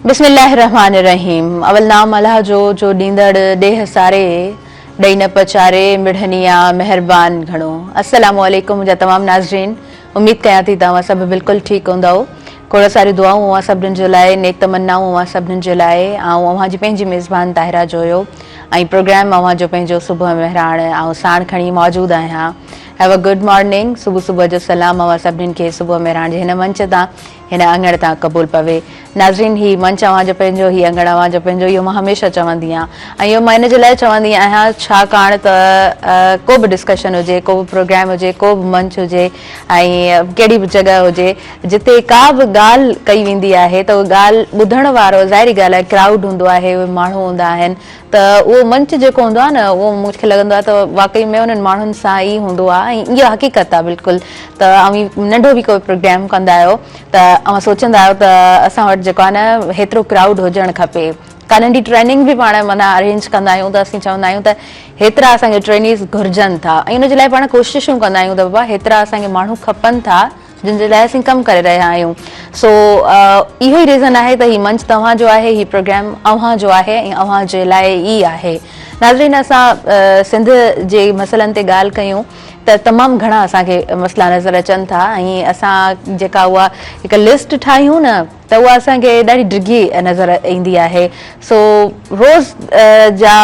बिस्मिल्लाहिर्रहमानिर्रहीम। अवल नाम अल्लाह जो ॾींदड़ ॾेह सारे ॾई न पचारे मिढ़निया मेहरबान घणो। अस्सलामु अलैकुम मुंहिंजा तमामु नाज़रीन, उम्मीद कयां थी तव्हां सभु बिल्कुलु ठीकु हूंदव। खोड़ सारी दुआऊं अवां सभिनीनि जे लाइ, नेक तमन्नाऊं अवां सभिनीनि जे लाइ। ऐं अवां जी पंहिंजी मेज़बान ताहिरा जो हुयो ऐं प्रोग्राम अवां जो पंहिंजो सुबुह मेहराण ऐं साण खणी मौजूदु आहियां। Have a good morning. सुबुह जो सलाम अवां सभिनीनि खे सुबुह मेहराण जे हिन मंच तां, हिन अङण तां क़बूल पवे। नाज़रीन, ही मंच अवां जो पंहिंजो, ही अङण अवां जो पंहिंजो, इहो मां हमेशह चवंदी आहियां। ऐं इहो मां इन जे लाइ चवंदी आहियां छाकाणि त को बि डिस्कशन हुजे, को बि प्रोग्राम हुजे, को बि मंच हुजे ऐं कहिड़ी बि जॻह हुजे जिते का बि ॻाल्हि कई वेंदी आहे त उहा ॻाल्हि ॿुधण वारो, ज़ाहिरी ॻाल्हि आहे, क्राउड हूंदो आहे, उहे माण्हू हूंदा आहिनि, त उहो मंच जेको हूंदो आहे न, उहो मूंखे लॻंदो आहे त वाक़ई में उन्हनि माण्हुनि सां ई हूंदो आहे। ऐं इहा हक़ीक़त आहे बिल्कुलु। त नंढो बि कोई प्रोग्राम कंदा आहियो त अव्हां सोचंदा आहियो त असां वटि जेको आहे न हेतिरो क्राउड हुजणु खपे। का नंढी ट्रेनिंग बि पाण माना अरेंज कंदा आहियूं त असीं चवंदा आहियूं त हेतिरा असांखे ट्रेनिज़ घुरिजनि था ऐं उन जे लाइ पाण कोशिशूं कंदा आहियूं त बाबा हेतिरा असांखे माण्हू खपनि था जिन जे लाइ असीं कमु करे रहिया आहियूं। सो इहो ई रीज़न आहे त हीउ मंच तव्हांजो आहे, हीउ प्रोग्राम अव्हां जो आहे ऐं अव्हां जे लाइ ई आहे। नाज़रीन, असां सिंध जे मसइलनि ते ॻाल्हि कयूं त तमामु घणा असांखे मसइला नज़र अचनि था ऐं असां जेका उहा हिकु लिस्ट ठाहियूं न त उहा असांखे ॾाढी डिघी नज़र ईंदी आहे। सो रोज़ जा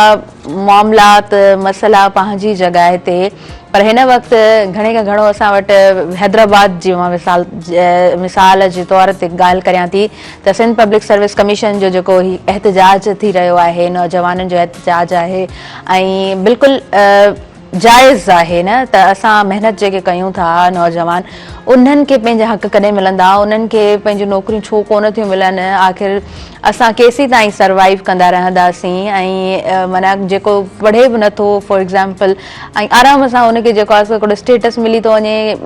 मामलात मसइला पंहिंजी जॻहि ते, पर हिन वक़्तु घणे खां घणो असां वटि हैदराबाद जी मां मिसाल जे तौर ते ॻाल्हि करियां थी त सिंध पब्लिक सर्विस कमीशन जो जेको ही एहतजाज थी रहियो आहे, नौजवाननि जो एहतजाज आहे ऐं बिल्कुलु जाइज़ आहे न त असां महिनत जेके कयूं था नौजवान, उन्हनि खे पंहिंजा हक़ कॾहिं मिलंदा, उन्हनि खे पंहिंजूं नौकरियूं छो कोन थियूं मिलनि, आख़िर असां केसीं ताईं सर्वाइव कंदा रहंदासीं ऐं माना जेको पढ़े बि नथो फॉर एग्ज़ाम्पल ऐं आराम सां हुनखे जेको आहे हिकिड़ो स्टेटस मिली थो वञे,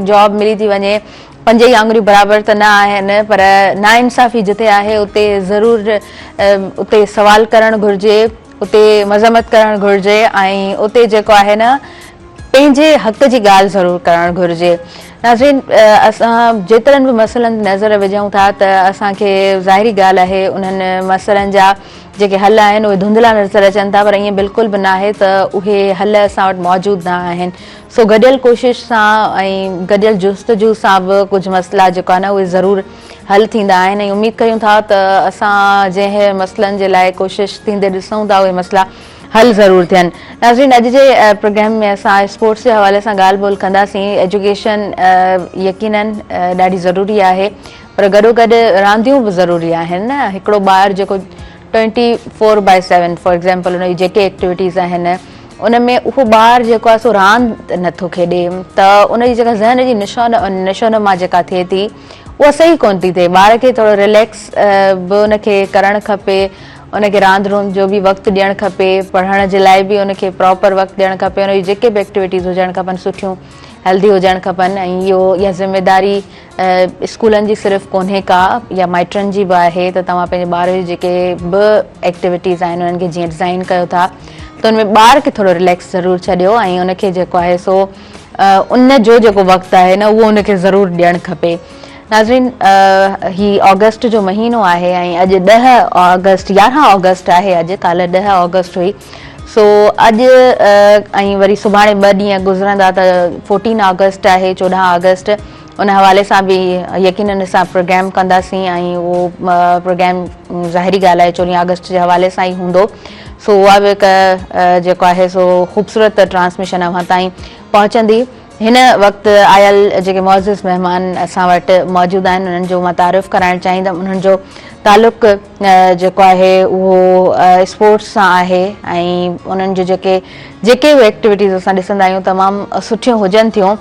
जॉब मिली थी वञे, 5 ई आङुरियूं बराबरि त न आहिनि, पर नाइंसाफ़ी जिते आहे उते ज़रूरु उते सवाल करणु घुरिजे, उते मज़म्मत करणु घुरिजे ऐं उते जेको आहे न पंहिंजे हक़ जी ॻाल्हि ज़रूरु करणु घुरिजे। नाज़रीन, असां जेतिरनि बि मसइलनि ते नज़र विझूं था त असांखे ज़ाहिरी ॻाल्हि आहे उन्हनि मसइलनि जा जेके हल आहिनि उहे धुंधला नज़र अचनि था, पर ईअं बिल्कुलु बि न आहे त उहे हल असां वटि मौजूदु न आहिनि। सो गॾियल कोशिश सां ऐं गॾियल जुस्तजू सां बि कुझु मसइला जेको आहे न उहे ज़रूरु हल थींदा आहिनि ऐं उमेद कयूं था त असां जंहिं मसइलनि जे लाइ कोशिशि थींदे ॾिसूं था उहे मसइला हल ज़रूरु थियनि। नाज़रीन, अॼु जे प्रोग्राम में असां स्पोर्ट्स जे हवाले सां ॻाल्हि ॿोल कंदासीं। एजुकेशन यकीननि ॾाढी ज़रूरी आहे, पर गॾोगॾु रांदियूं बि ज़रूरी आहिनि न। हिकिड़ो ॿारु जेको 24/7 फॉर एग्ज़ाम्पल उन जी जेके एक्टिविटीज़ आहिनि उन में उहो ॿारु जेको आहे सो रांदि नथो खेॾे त उन जी जेका ज़हन जी नशोनुमा जेका थिए थी उहा सही कोन थी थिए। ॿार खे थोरो रिलैक्स बि उनखे करणु खपे, उनखे रांदि रुंद जो बि वक़्तु ॾियणु खपे, पढ़ण जे लाइ बि उनखे प्रॉपर वक़्तु ॾियणु खपे, उनजी जेके बि एक्टिविटीज़ हुजणु खपनि सुठियूं हेल्दी हुजणु खपनि। ऐं इहा ज़िमेदारी स्कूलनि जी सिर्फ़ु कोन्हे का, या माइटनि जी बि आहे त तव्हां पंहिंजे ॿार जी जेके बि एक्टिविटीज़ आहिनि उन्हनि खे जीअं डिज़ाइन कयो था त उनमें ॿार खे थोरो रिलैक्स ज़रूरु छॾियो ऐं उनखे जेको आहे सो उन जो जेको वक़्तु आहे न उहो उनखे ज़रूरु ॾियणु खपे। नाज़रीन, ही ऑगस्ट जो महीनो आहे ऐं अॼु 11 ऑगस्ट आहे। अॼु काल्ह 10 ऑगस्ट हुई। सो अॼु ऐं वरी सुभाणे 2 ॾींहं गुज़रंदा त 14 ऑगस्ट आहे, 14 ऑगस्ट। उन हवाले सां बि यकीननि असां प्रोग्राम कंदासीं ऐं उहो प्रोग्राम ज़ाहिरी ॻाल्हि आहे 14 ऑगस्ट जे हवाले सां ई हूंदो। सो उहा बि हिकु जेको आहे सो ख़ूबसूरत ट्रांसमिशन अव्हां ताईं पहुचंदी। हिन वक़्तु आयल जेके मुअज़्ज़िज़ महिमान असां वटि मौजूदु आहिनि उन्हनि जो मां तारीफ़ कराइणु चाहींदमि। उन्हनि जो तालुक़ु जेको आहे उहो स्पोर्ट्स सां आहे ऐं उन्हनि जो जेके बि एक्टिविटीज़ असां ॾिसंदा आहियूं तमामु सुठियूं हुजनि थियूं।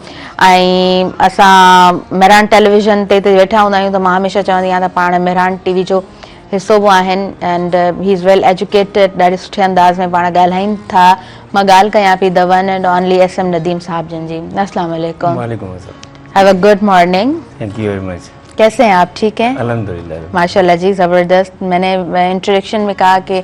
ऐं असां मेहरान टेलीविज़न ते वेठा हूंदा आहियूं त मां हमेशह चवंदी आहियां त पाण मेहरान टीवी जो हिसो बि आहिनि and he is well educated. ॾाढे सुठे अंदाज़ में पाण ॻाल्हाइनि था। मां ॻाल्हि कयां पई the one and only SM Nadeem साहब जन जी। अस्सलाम वालेकुम। वालेकुम अस्सलाम। Have a good morning. Thank you very much. कैसे हैं आप? ठीक हैं? अल्हम्दुलिल्लाह। माशाल्लाह जी, ज़बरदस्त। मैंने इंट्रोडक्शन में कहा कि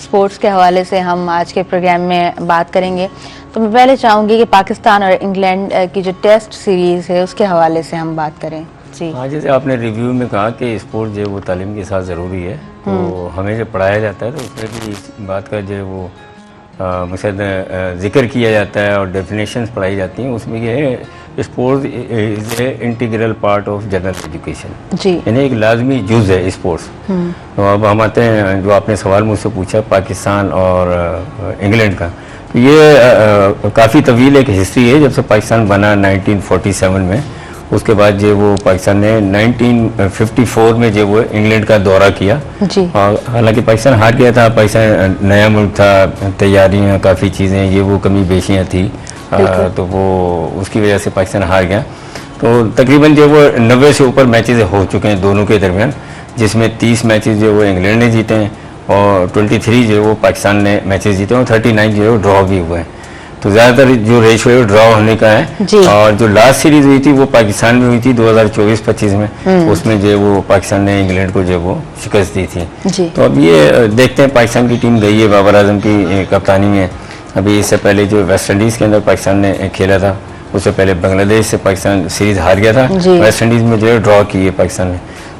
स्पोर्ट्स के हवाले से हम आज के प्रोग्राम में बात करेंगे, तो मैं पहले चाहूँगी कि पाकिस्तान और इंग्लैंड की जो टेस्ट सीरीज़ है उसके हवाले से हम बात करें। जी हाँ, जैसे आपने रिव्यू में कहा कि स्पोर्ट जो है वो तालीम के साथ ज़रूरी है, तो हमें जब पढ़ाया जाता है तो उसमें भी इस बात का जो है वो मसद जिक्र किया जाता है और डेफिनेशंस पढ़ाई जाती हैं। उसमें ये है sports is a integral part of general education, जी यानी एक लाजमी जुज़ है स्पोर्ट्स। तो अब हम आते हैं जो आपने सवाल मुझसे पूछा पाकिस्तान और इंग्लैंड का, तो ये काफ़ी तवील एक हिस्ट्री है। जब से पाकिस्तान बना 1947 में, उसके बाद जो वो पाकिस्तान ने 1954 में जो वो इंग्लैंड का दौरा किया, जी और हालांकि पाकिस्तान हार गया था। पाकिस्तान नया मुल्क था, तैयारियां काफ़ी चीज़ें ये वो कमी बेशियाँ थी, तो वो उसकी वजह से पाकिस्तान हार गया। तो तकरीबन जो वो 90 से ऊपर मैचेस हो चुके हैं दोनों के दरमियान, जिसमें 30 मैचेस जो वो इंग्लैंड ने जीते हैं और 23 जो वो पाकिस्तान ने मैचेस जीते हैं और 39 जो है वो ड्रॉ भी हुए हैं। तो ज़्यादातर जो रेशो है वो ड्रॉ होने का है। और जो लास्ट सीरीज हुई थी वो पाकिस्तान में हुई थी 2024-25 में, उसमें जो वो पाकिस्तान ने इंग्लैंड को जो वो शिकस्त दी थी। तो अब ये देखते हैं, पाकिस्तान की टीम गई है बाबर आजम की कप्तानी में। अभी इससे पहले जो वेस्ट इंडीज़ के अंदर पाकिस्तान ने खेला था, उससे पहले बांग्लादेश से पाकिस्तान सीरीज़ हार गया था, वेस्ट इंडीज़ में जो है ड्रॉ की है पाकिस्तान ने।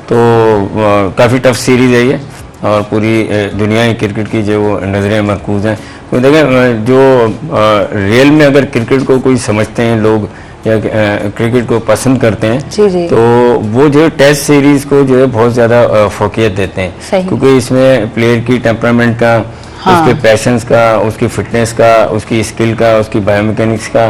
तो काफ़ी टफ सीरीज़ है ये, और पूरी दुनिया की क्रिकेट की जो वो नज़रें मरकूज़ हैं। तो देखें, जो रियल में अगर क्रिकेट को कोई समझते हैं लोग या क्रिकेट को पसंद करते हैं, तो वो जो टेस्ट सीरीज़ को जो है बहुत ज़्यादा फोकियत देते हैं, क्योंकि इसमें प्लेयर की टेम्परामेंट का, उसके पैशंस का, उसकी फिटनेस का, उसकी स्किल का, उसकी बायोमैकेनिक्स का,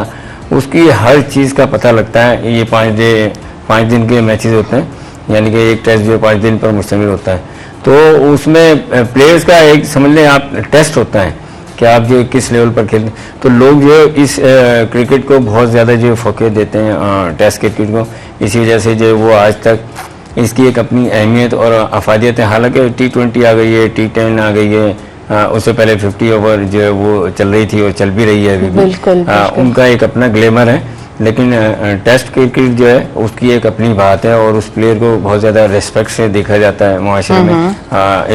उसकी हर चीज़ का पता लगता है। ये 5 दिन के मैचेस होते हैं, यानी कि एक टेस्ट जो 5 दिन पर मुश्तमिल होता है। तो उसमें प्लेयर्स का एक समझ लें आप टेस्ट होता है कि आप जो किस लेवल पर खेलते हैं। तो लोग जो इस क्रिकेट को बहुत ज़्यादा जो फोकस देते हैं टेस्ट क्रिकेट को, इसी वजह से जो वो आज तक इसकी एक अपनी अहमियत और अफादियत है। हालांकि T20 आ गई है, T10 आ गई है, उससे पहले 50 ओवर जो है वो चल रही थी और चल भी रही है अभी भी। उनका एक अपना ग्लैमर है, लेकिन टेस्ट क्रिकेट जो है उसकी एक अपनी बात है, और उस प्लेयर को बहुत ज़्यादा रिस्पेक्ट से देखा जाता है माशरे में,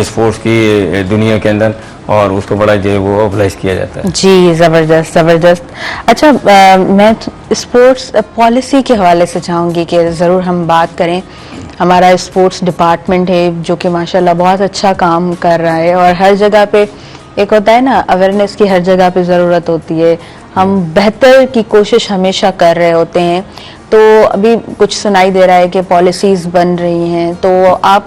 स्पोर्ट्स की दुनिया के अंदर, और उसको बड़ा जो है वो ऑब्लाइज किया जाता है। जी ज़बरदस्त ज़बरदस्त। अच्छा, मैं स्पोर्ट्स पॉलिसी के हवाले से चाहूँगी कि ज़रूर हम बात करें। हमारा स्पोर्ट्स डिपार्टमेंट है जो कि माशाल्लाह बहुत अच्छा काम कर रहा है, और हर जगह पे एक होता है ना, अवेयरनेस की हर जगह पे ज़रूरत होती है। हम बेहतर की कोशिश हमेशा कर रहे होते हैं। तो अभी कुछ सुनाई दे रहा है कि पॉलिसीज़ बन रही हैं, तो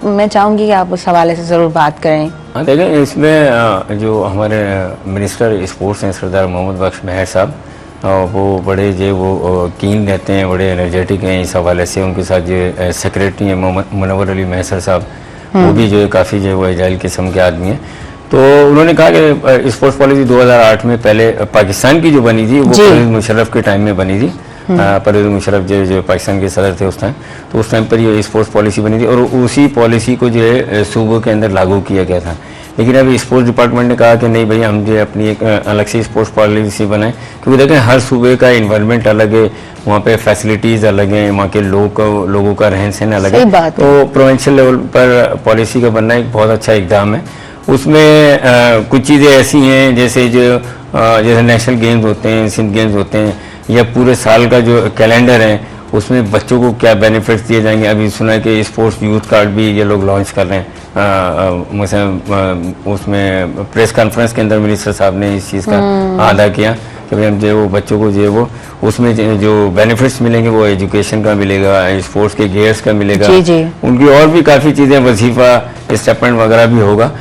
मैं चाहूँगी कि आप उस हवाले से ज़रूर बात करें। हाँ, देखें, इसमें जो हमारे मिनिस्टर स्पोर्ट्स हैं सरदार मोहम्मद बख्श मेहर साहब, वो बड़े जो वो कीन रहते हैं, बड़े एनर्जेटिक हैं इस हवाले से। उनके साथ जो सेक्रेटरी हैं मुनव्वर अली महसर साहब, वो भी जो है काफ़ी जो है वो एजाइल किस्म के आदमी हैं। तो उन्होंने कहा कि स्पोर्ट्स पॉलिसी 2008 में पहले पाकिस्तान की जो बनी थी वो परवेज़ मुशर्रफ के टाइम में बनी थी। परवेज़ मुशर्रफ जो पाकिस्तान के सदर थे उस टाइम, तो उस टाइम पर ये स्पोर्ट्स पॉलिसी बनी थी, और उसी पॉलिसी को जो है सूबों के अंदर लागू किया गया था। लेकिन अभी स्पोर्ट्स डिपार्टमेंट ने कहा कि नहीं भैया, हम जो अपनी एक अलग से स्पोर्ट्स पॉलिसी बनाएं, क्योंकि देखें हर सूबे का इन्वायरमेंट अलग है, वहाँ पे फैसिलिटीज़ अलग हैं, वहाँ के लोगों का रहन सहन अलग है। तो प्रोविंशियल लेवल पर पॉलिसी का बनना एक बहुत अच्छा इकदाम है। उसमें कुछ चीज़ें ऐसी हैं जैसे नेशनल गेम्स होते हैं, सिंध गेम्स होते हैं, या पूरे साल का जो कैलेंडर है उसमें बच्चों को क्या बेनिफिट्स दिए जाएंगे। अभी सुना है कि स्पोर्ट्स यूथ कार्ड भी ये लोग लॉन्च कर रहे हैं। उसमें प्रेस कॉन्फ्रेंस के अंदर मिनिस्टर साहब ने इस चीज़ का आदा किया कि भाई हम जो वो बच्चों को जो वो उसमें जो बेनिफिट्स मिलेंगे वो एजुकेशन का मिलेगा, स्पोर्ट्स के गेयर्स का मिलेगा, उनकी और भी काफ़ी चीज़ें, वजीफ़ा, स्टेपमेंट वगैरह भी होगा।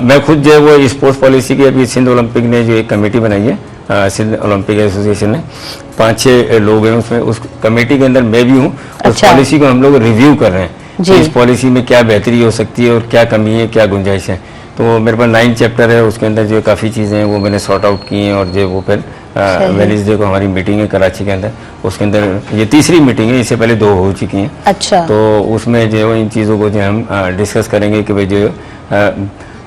मैं खुद जो है वो स्पोर्ट्स पॉलिसी की अभी सिंध ओलंपिक ने जो एक कमेटी बनाई है, सिंध ओलंपिक एसोसिएशन ने 5-6 लोग हैं उसमें, उस कमेटी के अंदर मैं भी हूँ। उस पॉलिसी को हम लोग रिव्यू कर रहे हैं कि इस पॉलिसी में क्या बेहतरी हो सकती है और क्या कमी है, क्या गुंजाइश है। तो मेरे पास 9 चैप्टर है, उसके अंदर जो काफ़ी चीज़ें हैं वो मैंने सॉर्ट आउट की हैं, और जो वो फिर वेडनेसडे को हमारी मीटिंग है कराची के अंदर, उसके अंदर ये तीसरी मीटिंग है, इससे पहले 2 हो चुकी हैं। अच्छा। तो उसमें जो इन चीज़ों को जो हम डिस्कस करेंगे कि भाई जो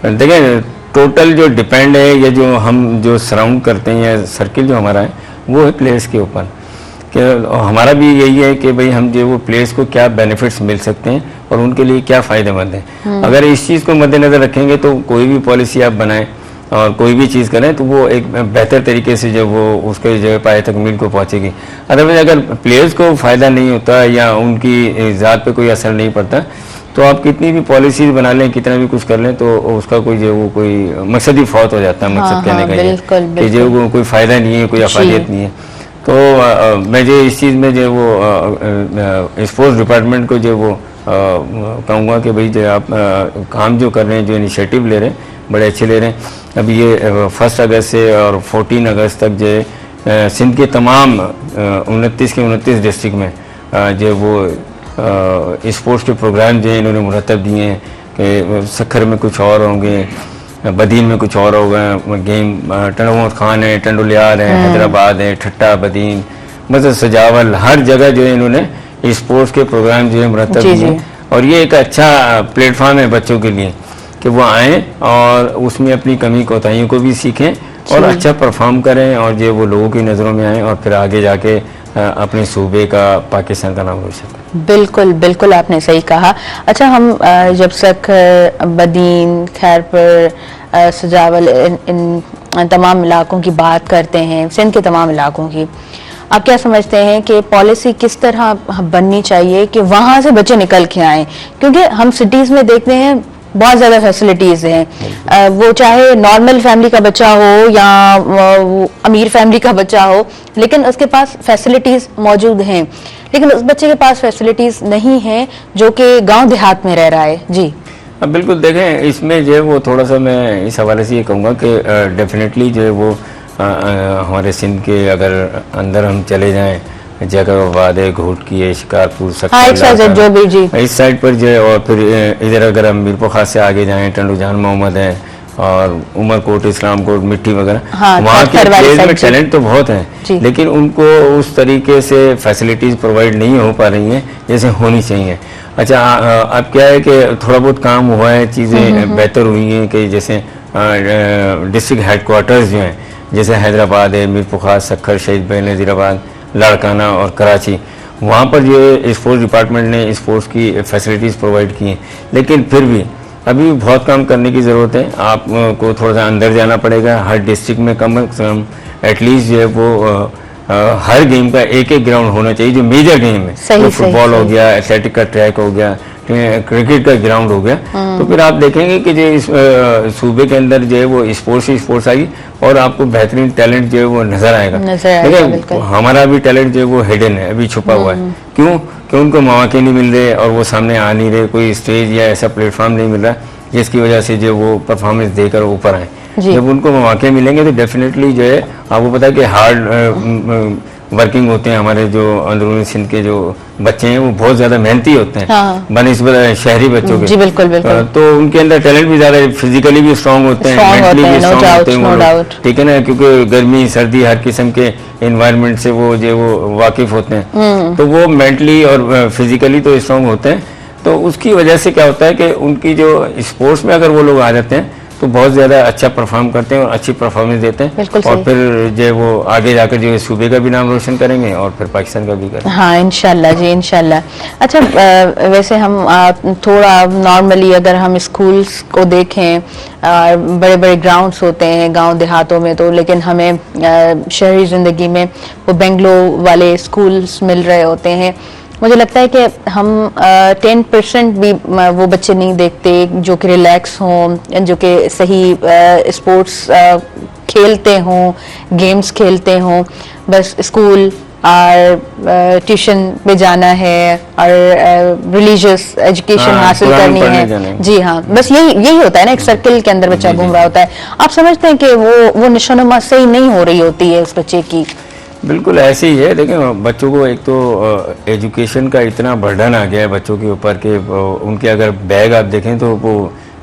देखें टोटल जो डिपेंड है, या जो हम जो सराउंड करते हैं या सर्किल जो हमारा है वो है प्लेयर्स के ऊपर। कि हमारा भी यही है कि भाई हम जो वो प्लेयर्स को क्या बेनिफिट्स मिल सकते हैं और उनके लिए क्या फ़ायदेमंद है। अगर इस चीज़ को मद्देनज़र रखेंगे तो कोई भी पॉलिसी आप बनाएं और कोई भी चीज़ करें तो वो एक बेहतर तरीके से जो वो उसके जो पाए तकमील को पहुंचेगी। अदरवाइज अगर प्लेयर्स को फ़ायदा नहीं होता या उनकी ज़ात पे कोई असर नहीं पड़ता तो आप कितनी भी पॉलिसीज बना लें, कितना भी कुछ कर लें, तो उसका कोई जो वो कोई मकसद ही फौत हो जाता है। मकसद कहने का ये कि जो वो कोई फ़ायदा नहीं है, कोई अफादियत नहीं है। तो मैं जो इस चीज़ में जो वो स्पोर्ट्स डिपार्टमेंट को जो वो कहूँगा कि भाई जो आप काम जो कर रहे हैं, जो इनिशिएटिव ले रहे हैं, बड़े अच्छे ले रहे हैं। अभी ये 1 अगस्त से और 14 अगस्त तक जो सिंध के तमाम 29 के 29 डिस्ट्रिक्ट में जो वो स्पोर्ट्स के प्रोग्राम जो इन्होंने मुरतब दिए हैं कि सक्खर में कुछ और होंगे, बदीन में कुछ और होगा, गेम टंडोमत खान है, टंडोलियार है, हैदराबाद है, ठट्टा बदीन, मतलब सजावल, हर जगह जो है इन्होंने स्पोर्ट्स के प्रोग्राम जो है मुरतब दिए हैं। और ये एक अच्छा प्लेटफॉर्म है बच्चों के लिए कि वो आएँ और उसमें अपनी कमी कोताहियों को भी सीखें और अच्छा परफॉर्म करें और जो वो लोगों की नज़रों में आएँ और फिर आगे जाके अपने सूबे का, पाकिस्तान का नाम रोशन करें। बिल्कुल बिल्कुल, आपने सही कहा। अच्छा, हम जब सक्खर, बदीन, खैरपुर, सजावल, इन तमाम इलाकों की बात करते हैं, सिंध के तमाम इलाकों की, आप क्या समझते हैं कि पॉलिसी किस तरह बननी चाहिए कि वहाँ से बच्चे निकल के आएँ? क्योंकि हम सिटीज़ में देखते हैं बहुत ज़्यादा फैसिलिटीज़ हैं, वो चाहे नॉर्मल फैमिली का बच्चा हो या वो अमीर फैमिली का बच्चा हो, लेकिन उसके पास फैसिलिटीज़ मौजूद हैं, लेकिन उस बच्चे के पास फैसिलिटीज़ नहीं हैं जो कि गांव देहात में रह रहा है। जी अब बिल्कुल देखें, इसमें जो है वो थोड़ा सा मैं इस हवाले से ये कहूँगा कि डेफिनेटली जो है वो हमारे सिंध के अगर अंदर हम चले जाएँ, जैकबाबाद है, घोटकी है, शिकारपुर, जो भी जी इस साइड पर जो है, और फिर इधर अगर हम मीरपुर खास से आगे जाएं, टंडोजान मोहम्मद है और उमरकोट, इस्लामकोट, मिट्टी वगैरह, वहाँ के प्लेयर्स में टैलेंट तो बहुत है, लेकिन उनको उस तरीके से फैसिलिटीज़ प्रोवाइड नहीं हो पा रही हैं जैसे होनी चाहिए। अच्छा, अब क्या है कि थोड़ा बहुत काम हुआ है, चीज़ें बेहतर हुई हैं कि जैसे डिस्ट्रिक्ट हेडकोार्टर्स जो हैं, जैसे हैदराबाद है, मीरपुर खास, सक्खर, शहीद बेनज़ीराबाद, लाड़काना और कराची, वहाँ पर जो स्पोर्ट्स डिपार्टमेंट ने स्पोर्ट्स की फैसिलिटीज़ प्रोवाइड की हैं, लेकिन फिर भी अभी बहुत काम करने की ज़रूरत है। आपको थोड़ा सा अंदर जाना पड़ेगा। हर डिस्ट्रिक्ट में कम से कम एटलीस्ट जो है वो हर गेम का एक ग्राउंड होना चाहिए जो मेजर गेम है। तो फुटबॉल हो गया, एथलेटिक का ट्रैक हो गया, क्रिकेट का ग्राउंड हो गया, तो फिर आप देखेंगे कि जो इस सूबे के अंदर जो है वो स्पोर्ट्स आएगी और आपको बेहतरीन टैलेंट जो है वो नजर आएगा। लेकिन हमारा भी टैलेंट जो है वो हिडन है, अभी छुपा हुआ है। क्यों? कि उनको मौके नहीं मिल रहे और वो सामने आ नहीं रहे, कोई स्टेज या ऐसा प्लेटफॉर्म नहीं मिल रहा जिसकी वजह से जो वो परफॉर्मेंस देकर ऊपर आए। जब उनको मौके मिलेंगे तो डेफिनेटली जो है आपको पता है कि हार्ड वर्किंग होते हैं हमारे जो अंदरूनी सिंध के जो बच्चे हैं, वो बहुत ज़्यादा मेहनती होते हैं बनिस्बत शहरी बच्चों के। जी बिल्कुल बिल्कुल। तो उनके अंदर टैलेंट भी ज़्यादा है, फिजिकली भी स्ट्रांग होते हैं, मेंटली भी स्ट्रांग होते हैं, ठीक है ना, क्योंकि गर्मी सर्दी हर किस्म के एनवायरनमेंट से वो जो वो वाकिफ होते हैं, तो वो मेंटली और फिजिकली तो स्ट्रांग होते हैं। तो उसकी वजह से क्या होता है कि उनकी जो स्पोर्ट्स में अगर वो लोग आ जाते हैं तो बहुत ज़्यादा अच्छा परफॉर्म करते हैं और अच्छी परफॉर्मेंस देते हैं, और फिर जो वो आगे जाकर जो सूबे का भी नाम रोशन करेंगे और फिर पाकिस्तान का भी करेंगे। हाँ इंशाल्लाह जी, इंशाल्लाह। अच्छा, वैसे हम थोड़ा नॉर्मली अगर हम स्कूल्स को देखें, बड़े बड़े ग्राउंड्स होते हैं गांव देहातों में, तो लेकिन हमें शहरी ज़िंदगी में वो बेंगलोर वाले स्कूल्स मिल रहे होते हैं। मुझे लगता है कि हम 10% भी वो बच्चे नहीं देखते जो कि रिलैक्स हों, जो कि सही स्पोर्ट्स खेलते हों, गेम्स खेलते हों। बस स्कूल और ट्यूशन पे जाना है और रिलीजियस एजुकेशन हासिल करनी है। जी हाँ, बस यही होता है ना, एक सर्किल के अंदर बच्चा घूम रहा होता है। आप समझते हैं कि वो निशानुमा सही नहीं हो रही होती है उस बच्चे की? बिल्कुल ऐसे ही है। देखिए, बच्चों को एक तो एजुकेशन का इतना बर्डन आ गया है बच्चों के ऊपर कि उनके अगर बैग आप देखें तो वो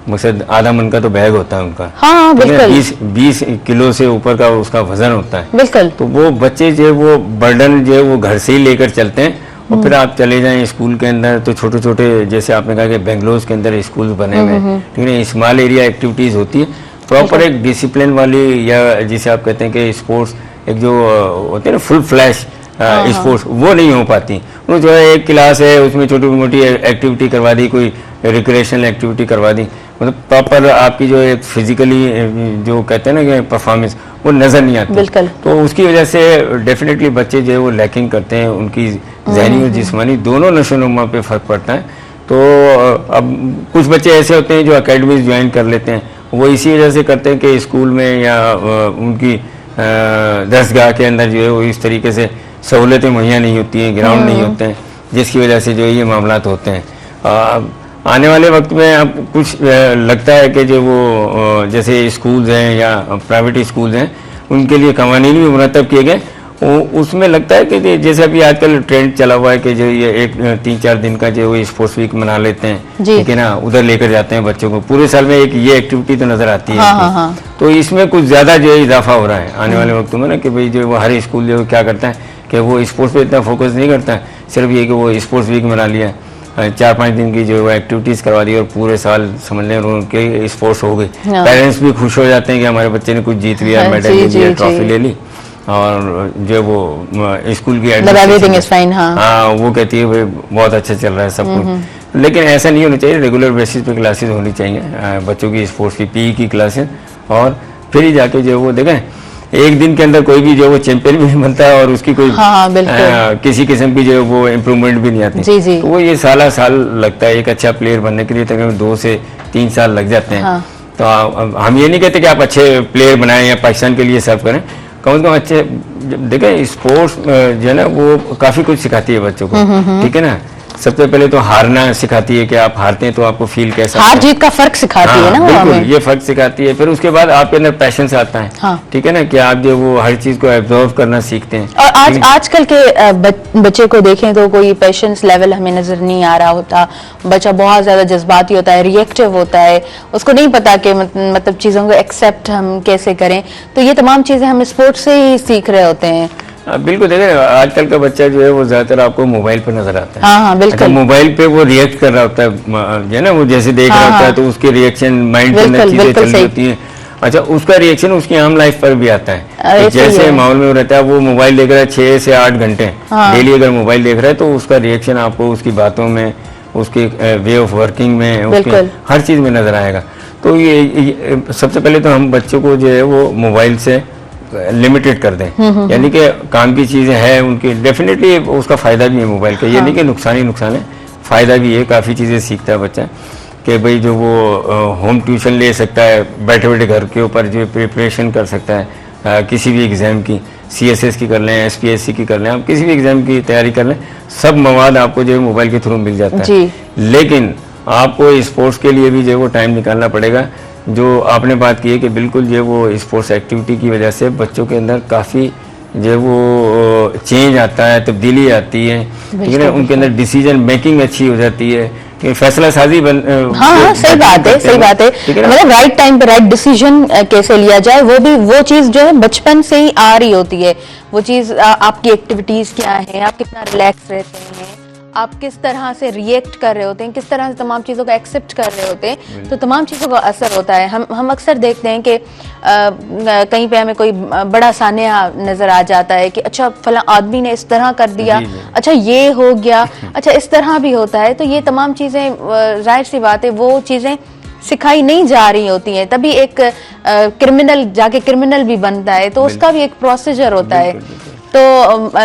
मकसद आधा मन का तो बैग होता है उनका। हाँ, बिल्कुल। 20 किलो से ऊपर का उसका वजन होता है। बिल्कुल। तो वो बच्चे जो वो बर्डन जो वो घर से ही लेकर चलते हैं, और फिर आप चले जाएं स्कूल के अंदर तो छोटे छोटे, जैसे आपने कहा कि बेंगलोर के अंदर स्कूल बने हुए हैं, ठीक है, स्मॉल एरिया एक्टिविटीज़ होती है, प्रॉपर एक डिसिप्लिन वाली, या जिसे आप कहते हैं कि स्पोर्ट्स एक जो होते हैं ना फुल फ्लैश स्पोर्ट्स वो नहीं हो पाती। वो जो है एक क्लास है उसमें छोटी मोटी एक्टिविटी करवा दी, कोई रिक्रिएशनल एक्टिविटी करवा दी, मतलब प्रॉपर आपकी जो एक फिजिकली जो कहते हैं ना कि परफॉर्मेंस वो नज़र नहीं आती। बिल्कुल। तो उसकी वजह से डेफिनेटली बच्चे जो है वो लैकिंग करते हैं, उनकी जहनी और जिस्मानी दोनों नशोनुमा पे फर्क पड़ता है। तो अब कुछ बच्चे ऐसे होते हैं जो अकेडमीज ज्वाइन कर लेते हैं, वो इसी वजह से करते हैं कि स्कूल में या उनकी दरसगाह के अंदर जो है वो इस तरीके से सहूलतें मुहैया नहीं होती हैं, ग्राउंड नहीं होते हैं, जिसकी वजह से जो ये मामलात होते हैं। आने वाले वक्त में अब कुछ लगता है कि जो वो जैसे स्कूल्स हैं या प्राइवेट स्कूल्स हैं उनके लिए कवानीन भी मुरतब किए गए, उसमें लगता है कि जैसे अभी आजकल ट्रेंड चला हुआ है कि जो ये एक 3-4 दिन का जो वो स्पोर्ट्स वीक मना लेते हैं, ठीक है ना, उधर लेकर जाते हैं बच्चों को, पूरे साल में एक ये एक्टिविटी तो नजर आती है। हाँ। तो इसमें कुछ ज़्यादा जो है इजाफा हो रहा है आने वाले वक्त में ना, कि भाई जो वो हर स्कूल जो क्या करता है कि वो स्पोर्ट्स पे इतना फोकस नहीं करता है, सिर्फ ये कि वो स्पोर्ट्स वीक मना लिया, 4-5 दिन की जो है एक्टिविटीज़ करवा दी और पूरे साल समझ लें उनके स्पोर्ट्स हो गए। पेरेंट्स भी खुश हो जाते हैं कि हमारे बच्चे ने कुछ जीत लिया, मेडल ले लिया, ट्रॉफी ले ली, और जो वो स्कूल की एडमिशन, हाँ वो कहती है भाई बहुत अच्छा चल रहा है सब कुछ। लेकिन ऐसा नहीं होना चाहिए, रेगुलर बेसिस पे क्लासेस होनी चाहिए बच्चों की, स्पोर्ट्स की, पीई की क्लासेस, और फिर ही जाके जो वो देखें एक दिन के अंदर कोई भी जो वो चैंपियन भी नहीं बनता है और उसकी कोई किसी किस्म की जो वो इम्प्रूवमेंट भी नहीं आती। तो वो ये साल लगता है एक अच्छा प्लेयर बनने के लिए, तकरीबन 2 से 3 साल लग जाते हैं। तो हम ये नहीं कहते कि आप अच्छे प्लेयर बनाएं या पाकिस्तान के लिए सर्व करें, कम से कम अच्छे देखें स्पोर्ट्स जो है ना वो काफ़ी कुछ सिखाती है बच्चों को, ठीक है ना। सबसे पहले तो हारना सिखाती है कि आप हारते हैं तो आपको फील कैसा, हार जीत का फर्क सिखाती है ना, बिल्कुल ये फर्क सिखाती है। फिर उसके बाद आपके अंदर पैशन आता है, ठीक है ना, कि आप जो वो हर चीज को एब्जॉर्व करना सीखते हैं। और आजकल के बच्चे को देखें तो कोई पेशेंस लेवल हमें नजर नहीं आ रहा होता, बच्चा बहुत ज्यादा जज्बाती होता है, रिएक्टिव होता है, उसको नहीं पता कि मतलब चीजों को एक्सेप्ट हम कैसे करें। तो ये तमाम चीजें हम स्पोर्ट्स से ही सीख रहे होते हैं। बिल्कुल, देखें आजकल का बच्चा जो है वो ज्यादातर आपको मोबाइल पे नजर आता है। हाँ, बिल्कुल। अच्छा, मोबाइल पे वो रिएक्ट कर रहा होता है, जो है ना, वो जैसे देख रहा होता है तो उसके रिएक्शन माइंड के अंदर चीजें चल रही होती हैं। अच्छा, उसका रिएक्शन उसकी आम लाइफ पर भी आता है। जैसे माहौल में रहता है, वो मोबाइल देख रहा है 6 से 8 घंटे डेली, अगर मोबाइल देख रहा है तो उसका रिएक्शन आपको उसकी बातों में, उसके वे ऑफ वर्किंग में, उसके हर चीज में नजर आएगा। तो ये सबसे पहले तो हम बच्चों को जो है वो मोबाइल से लिमिटेड कर दें, यानी कि काम की चीजें हैं उनकी, डेफिनेटली उसका फायदा भी है मोबाइल का, ये नहीं कि नुकसान ही नुकसान है, फायदा भी है, काफ़ी चीज़ें सीखता है बच्चा, कि भाई जो वो होम ट्यूशन ले सकता है, बैठे बैठे घर के ऊपर जो प्रिपरेशन कर सकता है, किसी भी एग्ज़ाम की, CSS की कर लें, SPSC की कर लें, आप किसी भी एग्ज़ाम की तैयारी कर लें, सब मवाद आपको जो है मोबाइल के थ्रू मिल जाता है। लेकिन आपको स्पोर्ट्स के लिए भी जो है वो टाइम निकालना पड़ेगा। जो आपने बात की है कि बिल्कुल जो वो स्पोर्ट्स एक्टिविटी की वजह से बच्चों के अंदर काफ़ी जो वो चेंज आता है, तब्दीली आती है, ठीक है ना, उनके अंदर डिसीजन मेकिंग अच्छी हो जाती है, कि फैसला साजी सही बात है, मतलब राइट टाइम पे राइट डिसीजन कैसे लिया जाए, वो चीज जो है बचपन से ही आ रही होती है। वो चीज आपकी एक्टिविटीज क्या है, आप कितना रिलैक्स रहते हैं, आप किस तरह से रिएक्ट कर रहे होते हैं, किस तरह से तमाम चीज़ों को एक्सेप्ट कर रहे होते हैं, तो तमाम चीज़ों का असर होता है। हम अक्सर देखते हैं कि कहीं पे हमें कोई बड़ा सान्या नज़र आ जाता है कि अच्छा फला आदमी ने इस तरह कर दिया, अच्छा ये हो गया, अच्छा इस तरह भी होता है। तो ये तमाम चीज़ें जाहिर सी बात है वो चीज़ें सिखाई नहीं जा रही होती हैं, तभी एक क्रिमिनल जाके क्रिमिनल भी बनता है, तो उसका भी एक प्रोसीजर होता है। तो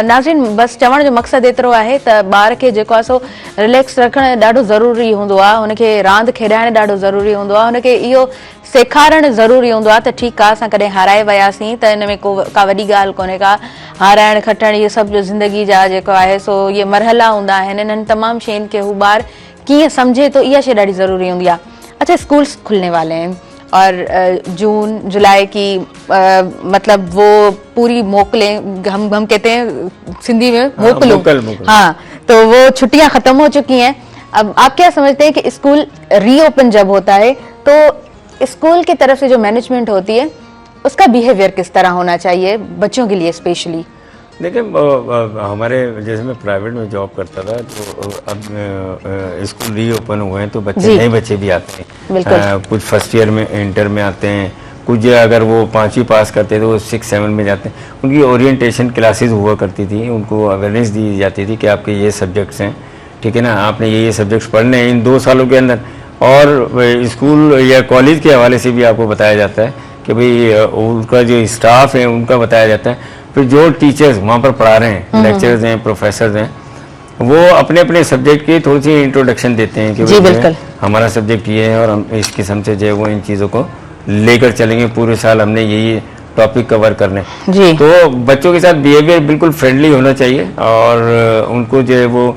नाज़रीन, बस चवण जो मक़सद एतिरो आहे त ॿार खे जेको आहे सो रिलैक्स रखणु ॾाढो ज़रूरी हूंदो आहे, हुनखे रांदि खेॾाइणु ॾाढो ज़रूरी हूंदो आहे, हुनखे इहो सेखारणु ज़रूरी हूंदो आहे त ठीकु आहे असां कॾहिं हाराए वियासीं त हिन में का वॾी ॻाल्हि कोन्हे का, हाराइणु खटणु इहे सभु जो ज़िंदगी जा जेको आहे सो इहे मरहला हूंदा आहिनि। इन्हनि तमामु शयुनि खे हू ॿार कीअं सम्झे थो, इहा शइ ॾाढी ज़रूरी हूंदी आहे। अच्छा, स्कूल्स खुलने वाले हैं और जून जुलाई की मतलब वो पूरी मोकलें, हम कहते हैं सिंधी में मोकलूं, हाँ, तो वो छुट्टियां खत्म हो चुकी हैं। अब आप क्या समझते हैं कि स्कूल रीओपन जब होता है तो स्कूल की तरफ से जो मैनेजमेंट होती है उसका बिहेवियर किस तरह होना चाहिए बच्चों के लिए स्पेशली? देखिए, हमारे जैसे मैं प्राइवेट में जॉब करता था, तो अब स्कूल रीओपन हुए हैं तो बच्चे, नए बच्चे भी आते हैं, कुछ फर्स्ट ईयर में, इंटर में आते हैं, कुछ अगर वो 5वीं पास करते तो वो 6-7 में जाते हैं। उनकी ओरिएंटेशन क्लासेस हुआ करती थी, उनको अवेयरनेस दी जाती थी कि आपके ये सब्जेक्ट्स हैं, ठीक है ना, आपने ये सब्जेक्ट्स पढ़ने हैं इन 2 सालों के अंदर। और स्कूल या कॉलेज के हवाले से भी आपको बताया जाता है कि भाई उनका जो स्टाफ है उनका बताया जाता है। फिर जो टीचर्स वहाँ पर पढ़ा रहे हैं, लेक्चरर्स हैं, प्रोफेसर्स हैं, वो अपने अपने सब्जेक्ट की थोड़ी सी इंट्रोडक्शन देते हैं कि जी भाई बिल्कुल, हमारा सब्जेक्ट ये है और हम इस किस्म से जो है वो इन चीज़ों को लेकर चलेंगे, पूरे साल हमने यही टॉपिक कवर करने। जी तो बच्चों के साथ बिहेवियर बिल्कुल फ्रेंडली होना चाहिए और उनको जो है वो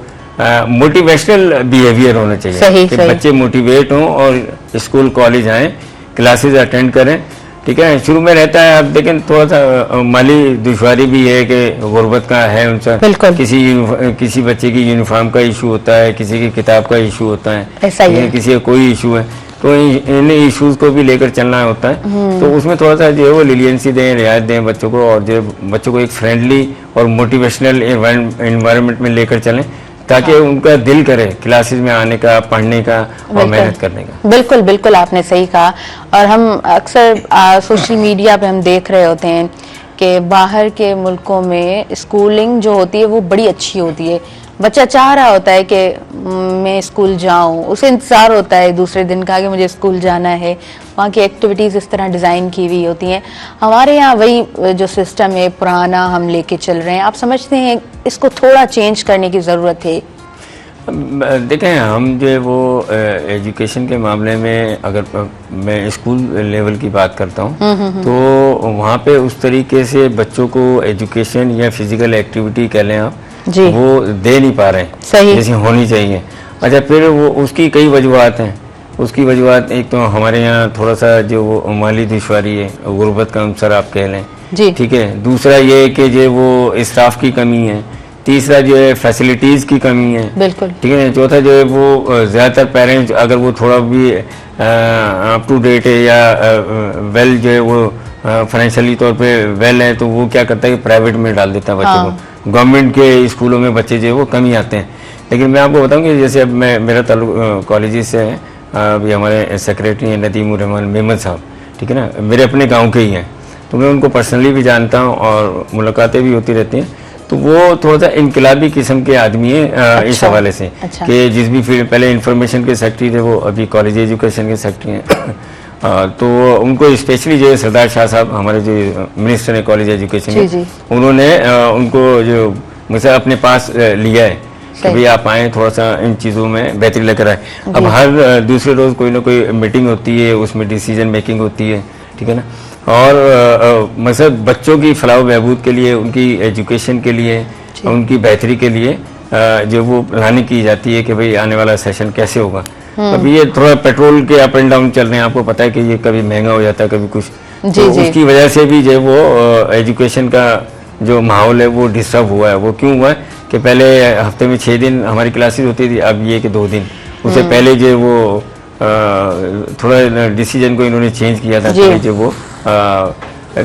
मोटिवेशनल बिहेवियर होना चाहिए सही, कि सही। बच्चे मोटिवेट हों और स्कूल कॉलेज आएँ, क्लासेस अटेंड करें, ठीक है। शुरू में रहता है, आप देखें थोड़ा सा माली दुश्वारी भी है कि गुर्बत का है उनसे, बिल्कुल। किसी बच्चे की यूनिफॉर्म का इशू होता है, किसी की किताब का इशू होता है, ऐसा ही है। किसी का कोई इशू है, तो इन इश्यूज को भी लेकर चलना होता है। तो उसमें थोड़ा सा जो है वो लीलियंसी दें, रियायत दें बच्चों को, और जो बच्चों को एक फ्रेंडली और मोटिवेशनल एनवायरनमेंट में लेकर चलें ताकि उनका दिल करे क्लासेस में आने का, पढ़ने का और मेहनत करने का। बिल्कुल बिल्कुल, आपने सही कहा। और हम अक्सर सोशल मीडिया पे हम देख रहे होते हैं कि बाहर के मुल्कों में स्कूलिंग जो होती है वो बड़ी अच्छी होती है। बच्चा चाह रहा होता है कि मैं स्कूल जाऊं, उसे इंतजार होता है दूसरे दिन का कि मुझे स्कूल जाना है। वहाँ की एक्टिविटीज़ इस तरह डिज़ाइन की हुई होती हैं। हमारे यहाँ वही जो सिस्टम है पुराना हम लेके चल रहे हैं। आप समझते हैं इसको थोड़ा चेंज करने की ज़रूरत है? देखें, हम जो है वो एजुकेशन के मामले में अगर मैं स्कूल लेवल की बात करता हूँ तो वहाँ पे उस तरीके से बच्चों को एजुकेशन या फिजिकल एक्टिविटी कह लें आप, जी वो दे नहीं पा रहे हैं सही, जैसी होनी चाहिए। अच्छा, फिर वो उसकी कई वजूहत हैं। उसकी वजूहत एक तो हमारे यहाँ थोड़ा सा जो वो माली दुश्वारी है, गुर्बत का अंसर आप कह लें, जी ठीक है। दूसरा ये है कि जो वो स्टाफ की कमी है। तीसरा जो है फैसिलिटीज़ की कमी है, बिल्कुल, ठीक है। चौथा जो है वो ज़्यादातर पेरेंट्स अगर वो थोड़ा भी अप टू डेट है या वेल जो है वो फाइनेंशियली तौर पे वेल है, तो वो क्या करता है कि प्राइवेट में डाल देता है बच्चों को। गवर्नमेंट के स्कूलों में बच्चे जो है वो कम ही आते हैं। लेकिन मैं आपको बताऊं कि जैसे अब मेरा ताल्लुक कॉलेज से है, अभी हमारे सेक्रेटरी हैं नदीमुर रहमान मेमन साहब, ठीक है ना, मेरे अपने गाँव के ही हैं, तो मैं उनको पर्सनली भी जानता हूँ और मुलाकातें भी होती रहती हैं। तो वो थोड़ा सा इनकलाबी किस्म के आदमी है इस हवाले से कि जिस भी फील्ड, पहले इंफॉर्मेशन के सेक्रेटरी थे, वो अभी कॉलेज एजुकेशन के सेक्रेटरी हैं। तो उनको स्पेशली जो सरदार शाह साहब हमारे जो मिनिस्टर हैं कॉलेज एजुकेशन के, उन्होंने उनको जो मुझसे अपने पास लिया है कि भाई आप आएँ, थोड़ा सा इन चीज़ों में बेहतरी लेकर आए। अब हर दूसरे रोज़ कोई ना कोई मीटिंग होती है, उसमें डिसीजन मेकिंग होती है, ठीक है ना। और मतलब बच्चों की फलाह बहबूद के लिए, उनकी एजुकेशन के लिए, उनकी बेहतरी के लिए जो वो प्लानिंग की जाती है कि भाई आने वाला सेशन कैसे होगा। अभी ये थोड़ा पेट्रोल के अप एंड डाउन चल रहे हैं, आपको पता है कि ये कभी महंगा हो जाता है, कभी कुछ, तो उसकी वजह से भी जो वो एजुकेशन का जो माहौल है वो डिस्टर्ब हुआ है। वो क्यों हुआ है कि पहले हफ्ते में 6 दिन हमारी क्लासेस होती थी, अब ये कि 2 दिन। उससे पहले जो वो थोड़ा डिसीजन को इन्होंने चेंज किया था कि जो वो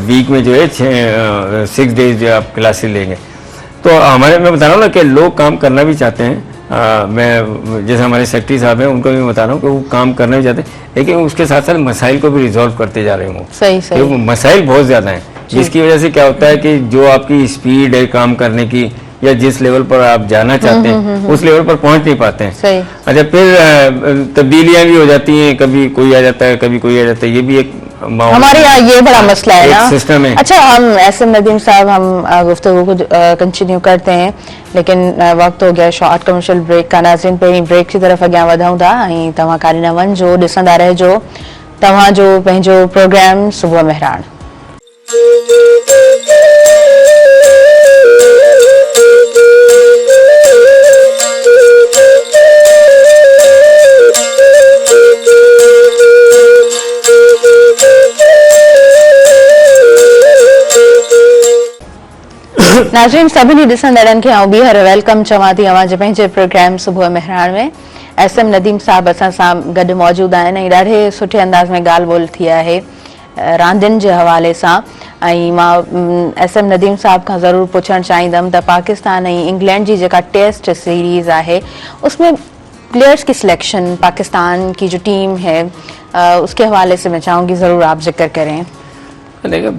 वीक में जो है 6 डेज जो आप क्लासेस लेंगे। तो हमारे, मैं बता रहा हूँ ना कि लोग काम करना भी चाहते हैं। मैं जैसे हमारे सेक्रेटरी साहब हैं उनको भी बता रहा हूँ कि वो काम करना भी चाहते हैं, लेकिन उसके साथ साथ मसाइल को भी रिजॉल्व करते जा रहे हों। सही सही, मसाइल बहुत ज़्यादा हैं, जिसकी वजह से क्या होता है कि जो आपकी स्पीड है काम करने की या जिस लेवल पर आप जाना चाहते हैं उस लेवल पर पहुंच नहीं पाते हैं। सही। अच्छा, फिर तब्दीलियां भी हो जाती हैं, कभी कोई आ जाता है, कभी कोई आ जाता है, ये भी एक हमारे यहाँ ये बड़ा मसला है ना, सिस्टम है। अच्छा, हम एसएम नदीम साहब हम गुफ्तगू को कंटिन्यू करते हैं, लेकिन वक्त हो गया शॉर्ट कमर्शियल ब्रेक का। नाज़रीन, पे ब्रेक की तरफ अॻियां वधूं था ऐं तव्हां काॾे न वञिजो, ॾिसंदा रहिजो तव्हांजो पंहिंजो प्रोग्राम सुबुह मेहरान। नाज़रीन, सभिनी ॾिसंदड़नि खे आउं ॿीहर वेलकम चवां थी अवांजे पंहिंजे प्रोग्राम सुबुह मेहरान में। एसएम नदीम साहब असां सां गॾु मौजूद आहिनि ऐं ॾाढे सुठे अंदाज़ में ॻाल्हि ॿोल थी आहे रांदियुनि जे हवाले सां। ऐं मां एसएम नदीम साहब खां ज़रूरु पुछणु चाहींदमि त पाकिस्तान ऐं इंग्लैंड जी जेका टेस्ट सीरीज़ आहे उसमें प्लेयर्स की सिलेक्शन, पाकिस्तान की जो टीम है उसके हवाले से मैं चाहूँगी ज़रूर आप जिक्र करें। देखिए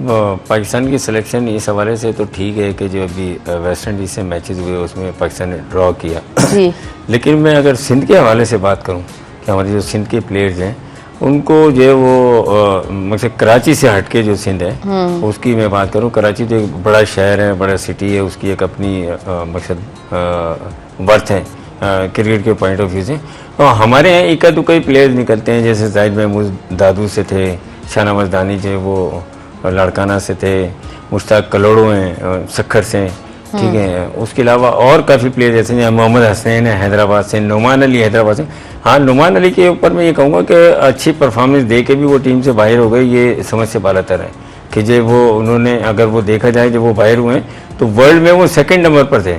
पाकिस्तान की सिलेक्शन इस हवाले से तो ठीक है कि जो अभी वेस्ट इंडीज से मैचेस हुए उसमें पाकिस्तान ने ड्रॉ किया जी। लेकिन मैं अगर सिंध के हवाले से बात करूं कि हमारे जो सिंध के प्लेयर्स हैं उनको जो है वो मतलब कराची से हटके जो सिंध है उसकी मैं बात करूं, कराची तो एक बड़ा शहर है, बड़ा सिटी है, उसकी एक अपनी मकसद वर्थ है क्रिकेट के पॉइंट ऑफ व्यू से। और हमारे यहाँ इक्का दुक्का ही प्लेयर्स निकलते हैं, जैसे जाहिद महमूद दादू से थे, शाहनवाज दानी जो वो लड़काना से थे, मुश्ताक कलोड़ो हैं सखर से, ठीक है। उसके अलावा और काफ़ी प्लेयर जैसे मोहम्मद हसनैन है हैदराबाद से, नुमान अली हैदराबाद से। हाँ, नुमान अली के ऊपर मैं ये कहूँगा कि अच्छी परफॉर्मेंस दे के भी वो टीम से बाहर हो गए, ये समझ से बालातर है कि जो वो उन्होंने अगर वो देखा जाए जब वो बाहर हुए तो वर्ल्ड में वो सेकंड नंबर पर थे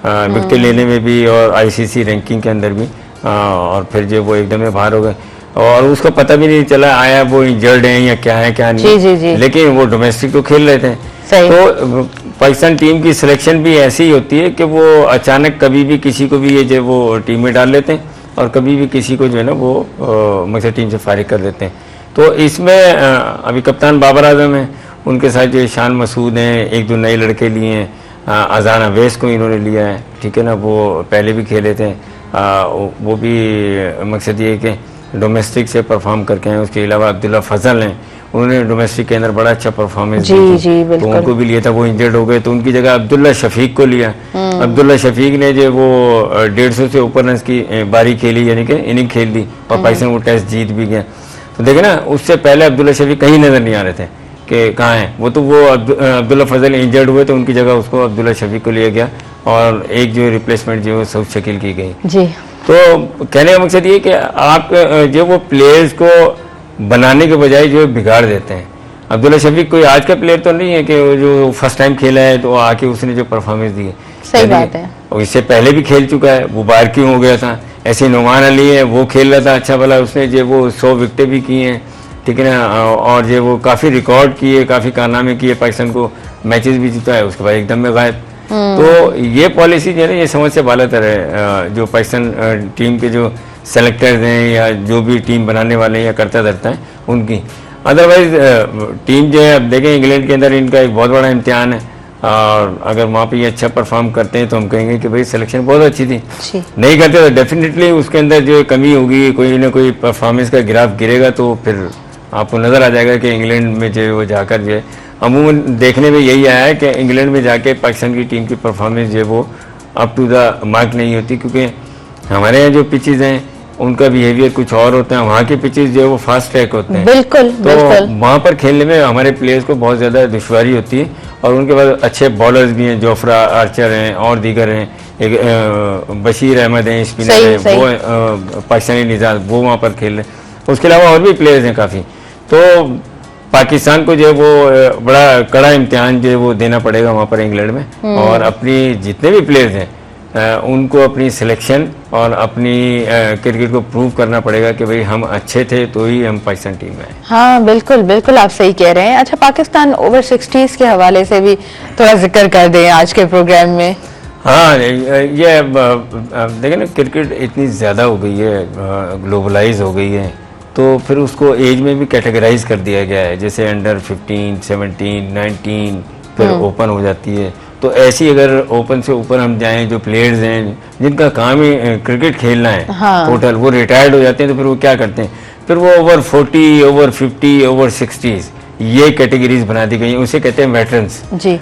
विकेट लेने में भी और आईसीसी रैंकिंग के अंदर भी, और फिर जो वो एकदम में बाहर हो गए और उसका पता भी नहीं चला आया वो इंजर्ड है या क्या है क्या नहीं। जी। लेकिन वो डोमेस्टिक तो खेल रहे थे। तो पाकिस्तान टीम की सिलेक्शन भी ऐसी ही होती है कि वो अचानक कभी भी किसी को भी ये जो वो टीम में डाल लेते हैं और कभी भी किसी को जो है ना वो मकसद टीम से फारिग कर देते हैं। तो इसमें अभी कप्तान बाबर आजम है, उनके साथ जो शान मसूद हैं, एक दो नए लड़के लिए हैं, अजान अवैस को इन्होंने लिया है, ठीक है ना, वो पहले भी खेले थे, वो भी मकसद ये है कि डोमेस्टिक से परफॉर्म करके हैं। उसके अलावा अब्दुल्ला फजल हैं, उन्होंने डोमेस्टिक के अंदर बड़ा अच्छा परफॉर्मेंस दी थी, तो उनको भी लिया था, वो इंजर्ड हो गए तो उनकी जगह अब्दुल्ला शफीक को लिया। अब्दुल्ला शफीक ने जो वो 150 से ऊपर रन की बारी खेली, यानी कि इनिंग खेल दी और पाकिस्तान वो टेस्ट जीत भी गया। तो देखे ना, उससे पहले अब्दुल्ला शफीक कहीं नजर नहीं आ रहे थे कि कहाँ हैं वो, तो वो अब्दुल्ला फजल इंजर्ड हुए तो उनकी जगह उसको अब्दुल्ला शफीक को लिया गया और एक जो रिप्लेसमेंट जो सऊद शकील की गई जी। तो कहने का मकसद ये कि आप जो वो प्लेयर्स को बनाने के बजाय जो बिगाड़ देते हैं। अब्दुल्ला शफीक कोई आज का प्लेयर तो नहीं है कि जो फर्स्ट टाइम खेला है तो आके उसने जो परफॉर्मेंस दी है, सही बात है, और इससे पहले भी खेल चुका है, वो बाहर क्यों हो गया था। ऐसे नुमान अली है, वो खेल रहा था अच्छा भला, उसने जो वो 100 विकेटें भी की हैं, ठीक है ना, और जो वो काफ़ी रिकॉर्ड किए, काफ़ी कारनामे किए, पाकिस्तान को मैचेस भी जीता है, उसके बाद एकदम में गायब। तो ये पॉलिसी जो है ना ये समझ से बालातर है, जो पाकिस्तान टीम के जो सेलेक्टर्स हैं या जो भी टीम बनाने वाले हैं या करता धरता है उनकी। अदरवाइज टीम जो है, अब देखें इंग्लैंड के अंदर इनका एक बहुत बड़ा इम्तिहान है और अगर वहाँ पे ये अच्छा परफॉर्म करते हैं तो हम कहेंगे कि भाई सिलेक्शन बहुत अच्छी थी। नहीं करते तो डेफिनेटली उसके अंदर जो कमी होगी, कोई ना कोई परफॉर्मेंस का ग्राफ गिरेगा, तो फिर आपको नज़र आ जाएगा कि इंग्लैंड में जो वो जाकर जो है, अमूमन देखने में यही आया है कि इंग्लैंड में जाके पाकिस्तान की टीम की परफॉर्मेंस जो है वो अप टू द मार्क नहीं होती, क्योंकि हमारे यहाँ जो पिचेज हैं उनका बिहेवियर कुछ और होता है, वहाँ के पिचेस जो है वो फास्ट ट्रैक होते हैं। बिल्कुल, तो वहाँ पर खेलने में हमारे प्लेयर्स को बहुत ज़्यादा दुश्वारी होती है। और उनके बाद अच्छे बॉलर्स भी हैं, जोफ्रा आर्चर हैं और दीगर हैं, एक बशीर अहमद हैं स्पिनर हैं, वो पाकिस्तानी निजात वो वहाँ पर खेल रहे हैं। उसके अलावा और भी प्लेयर्स हैं काफ़ी। तो पाकिस्तान को जो है वो बड़ा कड़ा इम्तिहान जो है वो देना पड़ेगा वहाँ पर इंग्लैंड में, और अपनी जितने भी प्लेयर्स हैं उनको अपनी सिलेक्शन और अपनी क्रिकेट को प्रूव करना पड़ेगा कि भाई हम अच्छे थे तो ही हम पाकिस्तान टीम में आए। हाँ बिल्कुल बिल्कुल, आप सही कह रहे हैं। अच्छा, पाकिस्तान ओवर 60s के हवाले से भी थोड़ा जिक्र कर दें आज के प्रोग्राम में। हाँ, ये देखें ना, क्रिकेट इतनी ज़्यादा हो गई है, ग्लोबलाइज हो गई है, तो फिर उसको एज में भी कैटेगराइज कर दिया गया है, जैसे अंडर 15, 17, 19 फिर ओपन हो जाती है। तो ऐसी अगर ओपन से ऊपर हम जाएं, जो प्लेयर्स हैं जिनका काम ही क्रिकेट खेलना है टोटल, वो रिटायर्ड हो जाते हैं, तो फिर वो क्या करते हैं, फिर वो ओवर 40, ओवर 50, ओवर 60s ये कैटेगरीज बना दी गई, उसे कहते हैं वेटरन्स जी।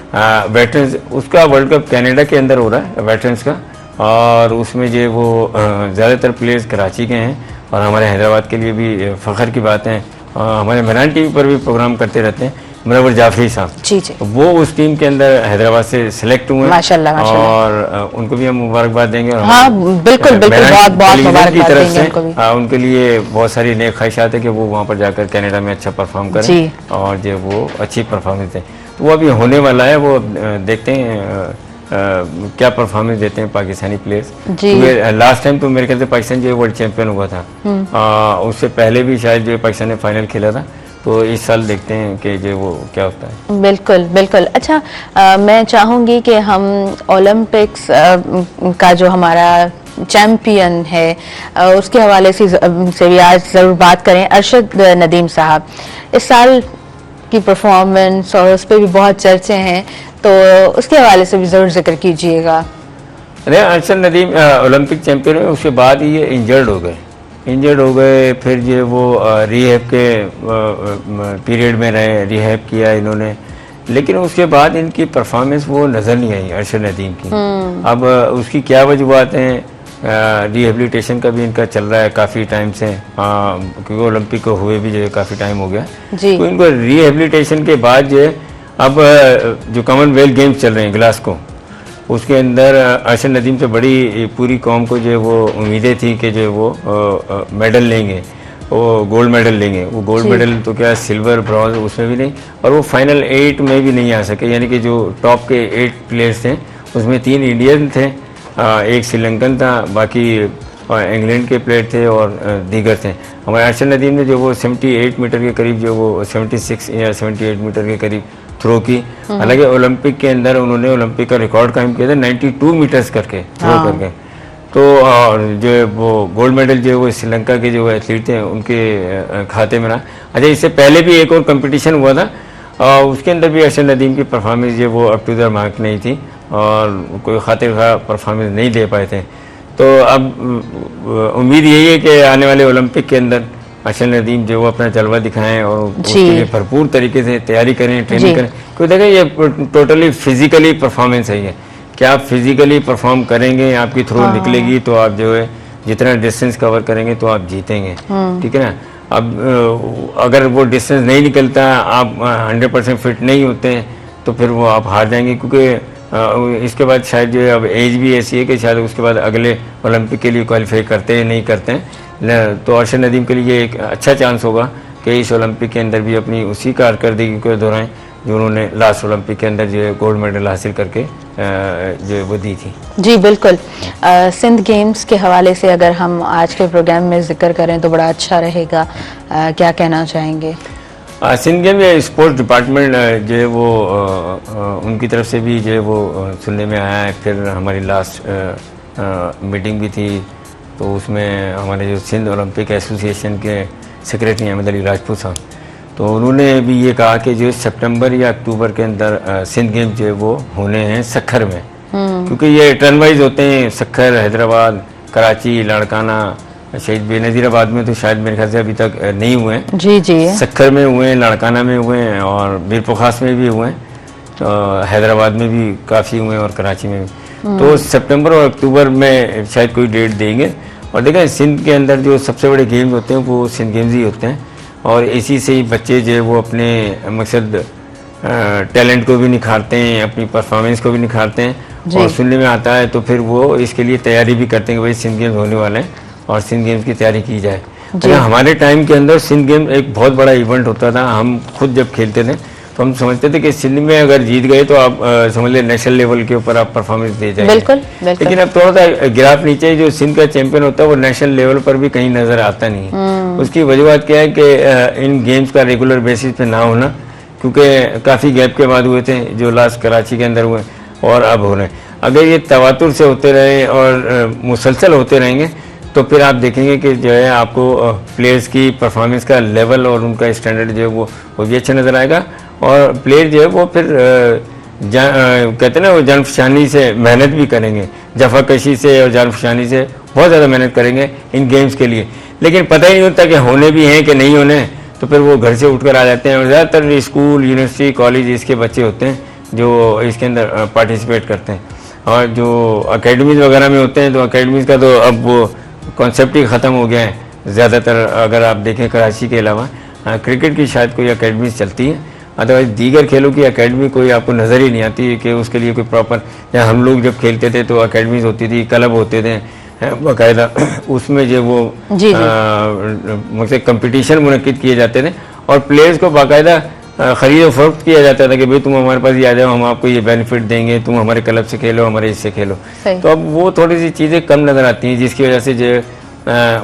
वेटरन्स, उसका वर्ल्ड कप कनाडा के अंदर हो रहा है वेटरन्स का, और उसमें जो वो ज़्यादातर प्लेयर्स कराची के हैं, और हमारे हैदराबाद के लिए भी फ़ख्र की बात है, हमारे मरान टीवी पर भी प्रोग्राम करते रहते हैं मुनव्वर जाफरी साहब जी, वो उस टीम के अंदर हैदराबाद से सिलेक्ट हुए माशाल्लाह, और उनको भी हम मुबारकबाद देंगे। और हाँ बिल्कुल बिल्कुल, बहुत मुबारकबाद की तरफ से उनके लिए बहुत सारी नेक ख्वाहिशात है कि वो वहाँ पर जाकर कनाडा में अच्छा परफॉर्म करें और जो वो अच्छी परफॉर्मेंस दें। तो वो अभी होने वाला है, वो देखते हैं क्या परफॉर्मेंस देते हैं पाकिस्तानी प्लेयर्स। लास्ट टाइम तो मेरे ख्याल से पाकिस्तान जो वर्ल्ड चैंपियन हुआ था, उससे पहले भी शायद जो पाकिस्तान ने फाइनल खेला था, तो इस साल देखते हैं कि जो वो क्या होता है। बिल्कुल बिल्कुल। अच्छा, मैं चाहूँगी कि हम ओलंपिक्स का जो हमारा चैम्पियन है उसके हवाले से भी आज ज़रूर बात करें। अरशद नदीम साहब, इस साल की परफॉर्मेंस और उस पर भी बहुत चर्चे हैं, तो उसके हवाले से भी ज़रूर जिक्र कीजिएगा। अरे अरशद नदीम ओलंपिक चैंपियन हुए, उसके बाद ही ये इंजर्ड हो गए। फिर ये वो रिहैब के पीरियड में रहे, रिहैब किया इन्होंने, लेकिन उसके बाद इनकी परफॉर्मेंस वो नज़र नहीं आई अरशद नदीम की। अब उसकी क्या वजूहत हैं? रिहेबिलिटेशन का भी इनका चल रहा है काफ़ी टाइम से, क्योंकि ओलंपिक को हुए भी जो है काफ़ी टाइम हो गया। जी। तो इनको रिहेबिलिटेशन के बाद जो है अब जो कॉमनवेल्थ गेम्स चल रहे हैं ग्लासगो, उसके अंदर अरशद नदीम से बड़ी पूरी कौम को जो है वो उम्मीदें थी कि जो है वो मेडल लेंगे, वो गोल्ड मेडल लेंगे। वो गोल्ड मेडल तो क्या सिल्वर ब्रॉन्ज उसमें भी नहीं, और वो फाइनल 8 में भी नहीं आ सके। यानी कि जो टॉप के 8 प्लेयर्स थे उसमें 3 इंडियन थे, एक श्रीलंकन था, बाकी इंग्लैंड के प्लेयर थे और दीगर थे। हमारे अरशद नदीम ने जो वो 78 मीटर के करीब, जो वो 76 या 78 मीटर के करीब थ्रो की। हालांकि ओलंपिक के अंदर उन्होंने ओलंपिक का रिकॉर्ड कायम किया था 92 मीटर्स करके थ्रो करके। तो जो है वो गोल्ड मेडल जो है वो श्रीलंका के जो एथलीट थे उनके खाते में रहा। अच्छा, इससे पहले भी एक और कंपटीशन हुआ था, उसके अंदर भी अरशद नदीम की परफॉर्मेंस जो वो अप टू द मार्क नहीं थी और कोई खातिर खा परफॉर्मेंस नहीं दे पाए थे। तो अब उम्मीद यही है कि आने वाले ओलंपिक के अंदर अरशद नदीम जो वो अपना जलवा दिखाएं और उसके लिए भरपूर तरीके से तैयारी करें, ट्रेनिंग करें। क्योंकि देखें ये टोटली फिजिकली परफॉर्मेंस है। क्या आप फिजिकली परफॉर्म करेंगे, आपकी थ्रो निकलेगी तो आप जो है जितना डिस्टेंस कवर करेंगे तो आप जीतेंगे, ठीक है ना। अब अगर वो डिस्टेंस नहीं निकलता, आप 100% फिट नहीं होते हैं, तो फिर वो आप हार जाएंगे। क्योंकि इसके बाद शायद जो है अब एज भी ऐसी है कि शायद उसके बाद अगले ओलंपिक के लिए क्वालिफाई करते हैं नहीं करते हैं। तो अरशद नदीम के लिए एक अच्छा चांस होगा कि इस ओलंपिक के अंदर भी अपनी उसी कारकर्दगी को दोहराएं जो उन्होंने लास्ट ओलंपिक के अंदर जो है गोल्ड मेडल हासिल करके जो वो दी थी। जी बिल्कुल। सिंध गेम्स के हवाले से अगर हम आज के प्रोग्राम में जिक्र करें तो बड़ा अच्छा रहेगा, क्या कहना चाहेंगे? सिंध गेम या स्पोर्ट्स डिपार्टमेंट जो है वो उनकी तरफ से भी जो है वो सुनने में आया है। फिर हमारी लास्ट मीटिंग भी थी, तो उसमें हमारे जो सिंध ओलंपिक एसोसिएशन के सेक्रेटरी अहमद अली राजपूत साहब, तो उन्होंने भी ये कहा कि जो सितंबर या अक्टूबर के अंदर सिंध गेम जो है वो होने हैं सखर में, क्योंकि ये टर्न वाइज होते हैं। सखर, हैदराबाद, कराची, लाड़काना, शहीद बेनज़ीराबाद में तो शायद मेरे ख्याल से अभी तक नहीं हुए हैं। जी। सखर में हुए हैं, लाड़काना में हुए हैं और मीरपुखास में भी हुए हैं, तो हैदराबाद में भी काफ़ी हुए हैं और कराची में भी। तो सितंबर और अक्टूबर में शायद कोई डेट देंगे। और देखें सिंध के अंदर जो सबसे बड़े गेम्स होते हैं वो सिंध गेम्स ही होते हैं, और इसी से ही बच्चे जो है वो अपने मकसद टैलेंट को भी निखारते हैं, अपनी परफॉर्मेंस को भी निखारते हैं। और सुनने में आता है तो फिर वो इसके लिए तैयारी भी करते हैं कि भाई सिंध गेम्स होने वाले हैं और सिंध गेम्स की तैयारी की जाए। अच्छा, हमारे टाइम के अंदर सिंध गेम एक बहुत बड़ा इवेंट होता था। हम खुद जब खेलते थे तो हम समझते थे कि सिंध में अगर जीत गए तो आप समझ ले नेशनल लेवल के ऊपर आप परफॉर्मेंस दे जाएंगे। बिल्कुल। लेकिन अब थोड़ा सा गिराफ नीचे, जो सिंध का चैंपियन होता है वो नेशनल लेवल पर भी कहीं नजर आता नहीं है। उसकी वजह क्या है कि इन गेम्स का रेगुलर बेसिस पे ना होना, क्योंकि काफ़ी गैप के बाद हुए थे जो लास्ट कराची के अंदर हुए और अब हो रहे हैं। अगर ये तवातुर से होते रहे और मुसलसल होते रहेंगे तो फिर आप देखेंगे कि जो है आपको प्लेयर्स की परफॉर्मेंस का लेवल और उनका स्टैंडर्ड जो है वो भी अच्छा नज़र आएगा। और प्लेयर जो है वो फिर कहते हैं ना वो जानफशानी से मेहनत भी करेंगे, जफाकशी से और जानफशानी से बहुत ज़्यादा मेहनत करेंगे इन गेम्स के लिए। लेकिन पता ही नहीं होता कि होने भी हैं कि नहीं होने, तो फिर वो घर से उठकर आ जाते हैं। और ज़्यादातर स्कूल, यूनिवर्सिटी, कॉलेज इसके बच्चे होते हैं जो इसके अंदर पार्टिसिपेट करते हैं। और जो अकेडमीज़ वगैरह में होते हैं तो अकेडमीज़ का तो अब वो कॉन्सेप्ट ही ख़त्म हो गया है ज़्यादातर। अगर आप देखें कराची के अलावा क्रिकेट की शायद कोई अकेडमीज़ चलती हैं, अदरवाइज दीगर खेलों की अकेडमी कोई आपको नज़र ही नहीं आती कि उसके लिए कोई प्रॉपर, या हम लोग जब खेलते थे तो अकेडमीज़ होती थी, क्लब होते थे बाकायदा, उसमें जो वो मतलब कंपटीशन मुनक्किद किए जाते थे और प्लेयर्स को बाकायदा ख़रीद फरोख्त किया जाता था कि भाई तुम हमारे पास ही आ जाओ, हम आपको ये बेनिफिट देंगे, तुम हमारे क्लब से खेलो, हमारे इससे खेलो। तो अब वो थोड़ी सी चीज़ें कम नज़र आती हैं, जिसकी वजह से जो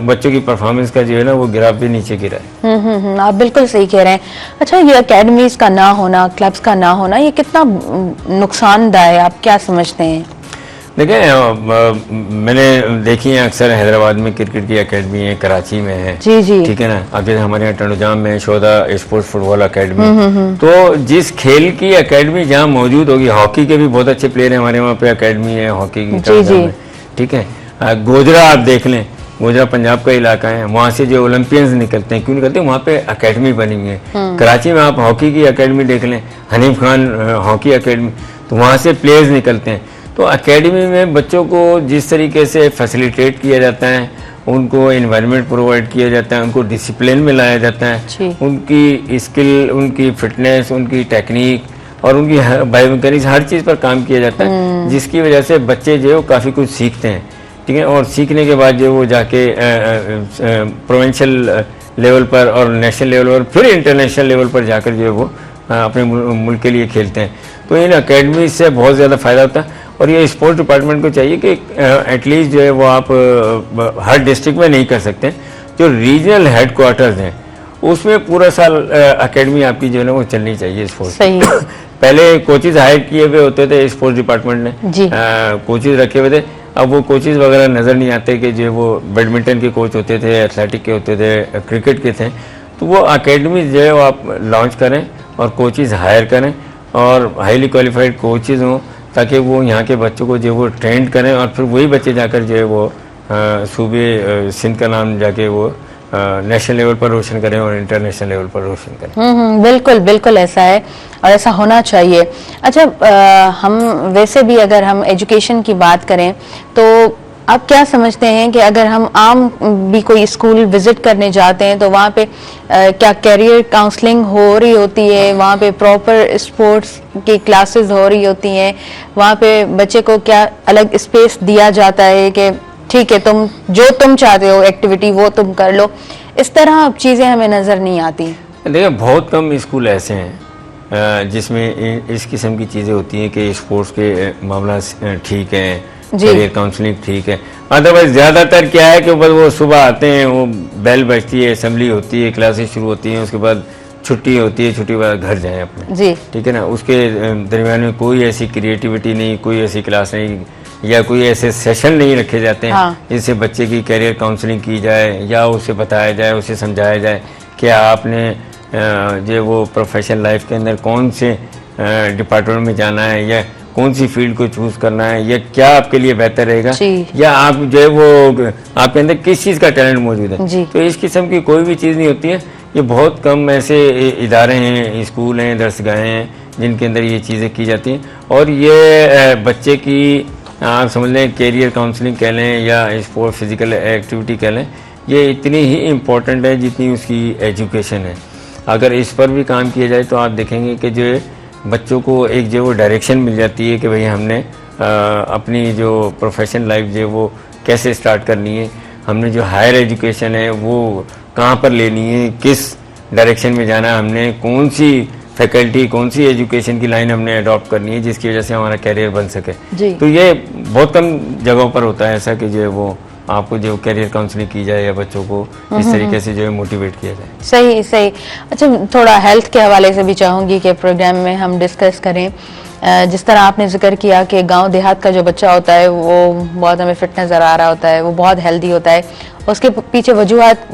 बच्चों की परफॉर्मेंस का जो है ना वो गिराफ भी नीचे गिरा है। आप बिल्कुल सही कह रहे हैं। अच्छा, ये अकेडमीज का ना होना, क्लब्स का ना होना, ये कितना नुकसानदायक है, आप क्या समझते हैं? देखिए मैंने देखी है अक्सर हैदराबाद में क्रिकेट की एकेडमी है, कराची में है, जी जी, ठीक है ना। अब जैसे हमारे यहाँ टंडोजाम में शोधा स्पोर्ट्स फुटबॉल अकेडमी, तो जिस खेल की एकेडमी जहाँ मौजूद होगी, हॉकी के भी बहुत अच्छे प्लेयर हैं हमारे वहाँ पे एकेडमी है हॉकी की टंडोजाम में, ठीक है। गोजरा आप देख लें, गोजरा पंजाब का इलाका है, वहाँ से जो ओलंपियंस निकलते हैं, क्यों निकलते हैं, वहाँ पे एकेडमी बनी हुई है। कराची में आप हॉकी की एकेडमी देख लें, हनीफ खान हॉकी एकेडमी, तो वहाँ से प्लेयर्स निकलते हैं। तो एकेडमी में बच्चों को जिस तरीके से फैसिलिटेट किया जाता है, उनको एनवायरनमेंट प्रोवाइड किया जाता है, उनको डिसिप्लिन में लाया जाता है, उनकी स्किल, उनकी फिटनेस, उनकी टेक्निक और उनकी बायोमैकेनिक्स, हर चीज़ पर काम किया जाता है, जिसकी वजह से बच्चे जो है वो काफ़ी कुछ सीखते हैं, ठीक है। और सीखने के बाद जो वो जाके प्रोविंशियल लेवल पर और नेशनल लेवल पर फिर इंटरनेशनल लेवल पर जाकर जो है वो अपने मुल्क के लिए खेलते हैं। तो इन अकेडमी से बहुत ज़्यादा फ़ायदा होता है। और ये स्पोर्ट्स डिपार्टमेंट को चाहिए कि एटलीस्ट जो है वो आप हर डिस्ट्रिक्ट में नहीं कर सकते, जो रीजनल हेडक्वार्टर्स हैं उसमें पूरा साल एकेडमी आपकी जो है ना वो चलनी चाहिए स्पोर्ट्स। सही पहले कोचेज हायर किए हुए होते थे स्पोर्ट्स डिपार्टमेंट ने, कोचेज रखे हुए थे, अब वो कोचेज वगैरह नज़र नहीं आते कि जो वो बैडमिंटन के कोच होते थे, एथलेटिक के होते थे, क्रिकेट के थे। तो वो अकेडमी जो है वो आप लॉन्च करें और कोचेज हायर करें और हाईली क्वालिफाइड कोचेज हों, ताकि वो यहाँ के बच्चों को जो वो ट्रेंड करें और फिर वही बच्चे जाकर जो है वो सूबे सिंध का नाम जाके वो नेशनल लेवल पर रोशन करें और इंटरनेशनल लेवल पर रोशन करें। बिल्कुल बिल्कुल ऐसा है और ऐसा होना चाहिए। अच्छा, हम वैसे भी अगर हम एजुकेशन की बात करें तो आप क्या समझते हैं कि अगर हम आम भी कोई स्कूल विजिट करने जाते हैं तो वहाँ पे क्या कैरियर काउंसलिंग हो रही होती है, वहाँ पे प्रॉपर स्पोर्ट्स की क्लासेस हो रही होती हैं, वहाँ पे बच्चे को क्या अलग स्पेस दिया जाता है कि ठीक है तुम जो तुम चाहते हो एक्टिविटी वो तुम कर लो, इस तरह चीज़ें हमें नज़र नहीं आती। देखिए बहुत कम स्कूल ऐसे हैं जिसमें इस किस्म की चीज़ें होती हैं कि स्पोर्ट्स के मामला ठीक है, करियर काउंसलिंग ठीक है। अदरवाइज ज़्यादातर क्या है कि बस वो सुबह आते हैं, वो बेल बजती है, असेंबली होती है, क्लासेस शुरू होती हैं, उसके बाद छुट्टी होती है, छुट्टी के बाद घर जाएं अपने, जी ठीक है ना। उसके दरमियान में कोई ऐसी क्रिएटिविटी नहीं, कोई ऐसी क्लास नहीं या कोई ऐसे सेशन नहीं रखे जाते हैं जिससे बच्चे की करियर काउंसलिंग की जाए या उसे बताया जाए, उसे समझाया जाए कि आपने जो वो प्रोफेशनल लाइफ के अंदर कौन से डिपार्टमेंट में जाना है या कौन सी फील्ड को चूज करना है या क्या आपके लिए बेहतर रहेगा या आप जो है वो आपके अंदर किस चीज़ का टैलेंट मौजूद है। तो इस किस्म की कोई भी चीज़ नहीं होती है। ये बहुत कम ऐसे इदारे हैं, स्कूल हैं, दरसगाहें हैं जिनके अंदर ये चीज़ें की जाती हैं। और ये बच्चे की आप समझ लें कैरियर काउंसलिंग कह लें या स्पोर्ट फिजिकल एक्टिविटी कह लें, ये इतनी ही इम्पोर्टेंट है जितनी उसकी एजुकेशन है। अगर इस पर भी काम किया जाए तो आप देखेंगे कि जो बच्चों को एक जो वो डायरेक्शन मिल जाती है कि भाई हमने अपनी जो प्रोफेशनल लाइफ जो वो कैसे स्टार्ट करनी है, हमने जो हायर एजुकेशन है वो कहाँ पर लेनी है, किस डायरेक्शन में जाना है, हमने कौन सी फैकल्टी, कौन सी एजुकेशन की लाइन हमने अडॉप्ट करनी है जिसकी वजह से हमारा कैरियर बन सके। तो ये बहुत कम जगहों पर होता है ऐसा कि जो है वो आपको जो कैरियर काउंसलिंग की जाए या बच्चों को इस तरीके से जो है मोटिवेट किया जाए। सही सही। अच्छा, थोड़ा हेल्थ के हवाले से भी चाहूँगी कि प्रोग्राम में हम डिस्कस करें। जिस तरह आपने जिक्र किया कि गांव देहात का जो बच्चा होता है वो बहुत हमें फिट नज़र आ रहा होता है, वो बहुत हेल्दी होता है, उसके पीछे वजूहत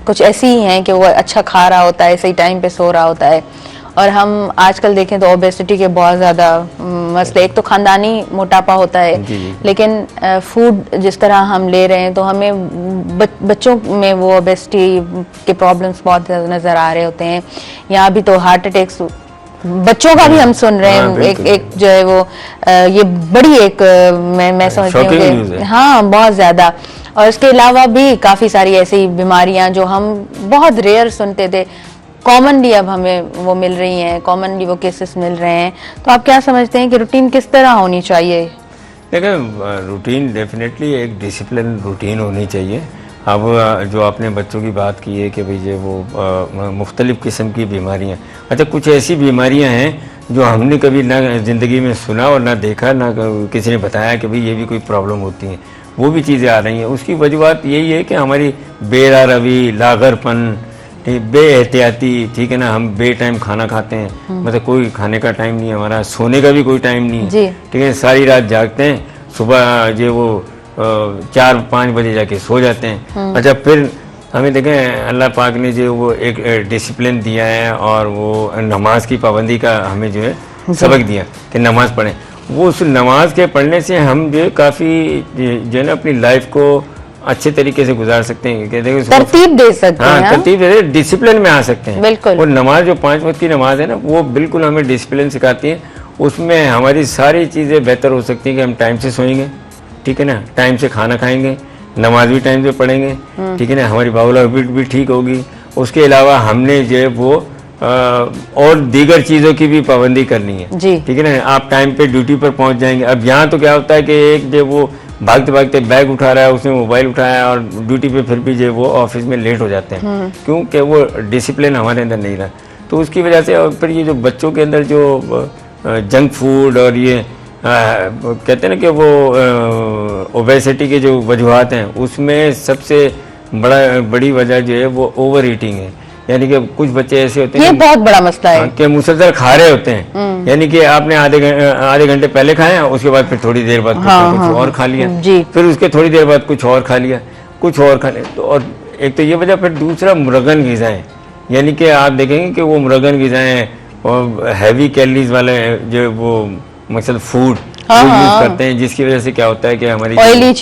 कुछ ऐसी ही हैं कि वो अच्छा खा रहा होता है, सही टाइम पे सो रहा होता है। और हम आजकल देखें तो ओबेसिटी के बहुत ज़्यादा मसले, एक तो ख़ानदानी मोटापा होता है, लेकिन फूड जिस तरह हम ले रहे हैं तो हमें बच्चों में वो ओबेसिटी के प्रॉब्लम्स बहुत ज़्यादा नज़र आ रहे होते हैं। यहाँ भी तो हार्ट अटैक्स बच्चों का भी हम सुन रहे हैं, एक जो है वो ये बड़ी एक मैं समझती हूँ कि हाँ बहुत ज़्यादा। और इसके अलावा भी काफ़ी सारी ऐसी बीमारियाँ जो हम बहुत रेयर सुनते थे, कॉमनली अब हमें वो मिल रही हैं, कॉमनली वो केसेस मिल रहे हैं। तो आप क्या समझते हैं कि रूटीन किस तरह होनी चाहिए? देखिए रूटीन डेफिनेटली एक डिसिप्लिन रूटीन होनी चाहिए। अब जो आपने बच्चों की बात की है कि भाई जो वो मुख्तलिफ़ किस्म की बीमारियाँ, अच्छा कुछ ऐसी बीमारियाँ हैं जो हमने कभी ना ज़िंदगी में सुना और ना देखा, ना किसी ने बताया कि भाई ये भी कोई प्रॉब्लम होती हैं, वो भी चीज़ें आ रही हैं। उसकी वजूहत यही है कि हमारी बेरारवी, लागरपन, बेएहतियाती, ठीक है ना, हम बे टाइम खाना खाते हैं, मतलब कोई खाने का टाइम नहीं है हमारा, सोने का भी कोई टाइम नहीं है, ठीक है, सारी रात जागते हैं सुबह जो वो 4-5 बजे जाके सो जाते हैं। अच्छा, फिर हमें देखें अल्लाह पाक ने जो वो एक डिसिप्लिन दिया है और वो नमाज की पाबंदी का हमें जो है सबक दिया कि नमाज पढ़ें। वो उस नमाज के पढ़ने से हम जो है काफ़ी जो है ना अपनी लाइफ को अच्छे तरीके से गुजार सकते हैं, तरतीब दे सकते हैं। हाँ, तरतीब दे, डिसिप्लिन में आ सकते हैं। बिल्कुल। और नमाज जो 5 वक्त की नमाज है ना, वो बिल्कुल हमें डिसिप्लिन सिखाती है। उसमें हमारी सारी चीज़ें बेहतर हो सकती हैं कि हम टाइम से सोएंगे, ठीक है ना, टाइम से खाना खाएंगे, नमाज भी टाइम से पढ़ेंगे, ठीक है ना, हमारी बाउल हैबिट भी ठीक होगी। उसके अलावा हमने जो है वो और दीगर चीज़ों की भी पाबंदी करनी है, ठीक है ना। आप टाइम पे ड्यूटी पर पहुंच जाएंगे। अब यहाँ तो क्या होता है कि एक जो वो भागते भागते बैग उठा रहा है, उसने मोबाइल उठाया और ड्यूटी पे फिर भी जो वो ऑफिस में लेट हो जाते हैं, क्योंकि वो डिसिप्लिन हमारे अंदर नहीं रहा। तो उसकी वजह से और फिर ये जो बच्चों के अंदर जो जंक फूड और ये कहते हैं ना कि वो ओबेसिटी के जो वजूहात हैं, उसमें सबसे बड़ी वजह जो है वो ओवर ईटिंग है। यानी कि कुछ बच्चे ऐसे होते हैं, ये बहुत बड़ा मसला है कि मुसलसल खा रहे होते हैं। यानी कि आपने आधे घंटे पहले खाया, उसके बाद फिर थोड़ी देर बाद कुछ और खा लिया, फिर उसके थोड़ी देर बाद कुछ और खा लिया, कुछ और खा लिया। तो और एक तो ये वजह, फिर दूसरा मुरगन ग़िज़ाएं, यानी कि आप देखेंगे कि वो मुरगन ग़िज़ाएं और हैवी कैलोरीज वाले जो वो मकसद फूड यूज करते हैं, जिसकी वजह से क्या होता है कि हमारी ऑयली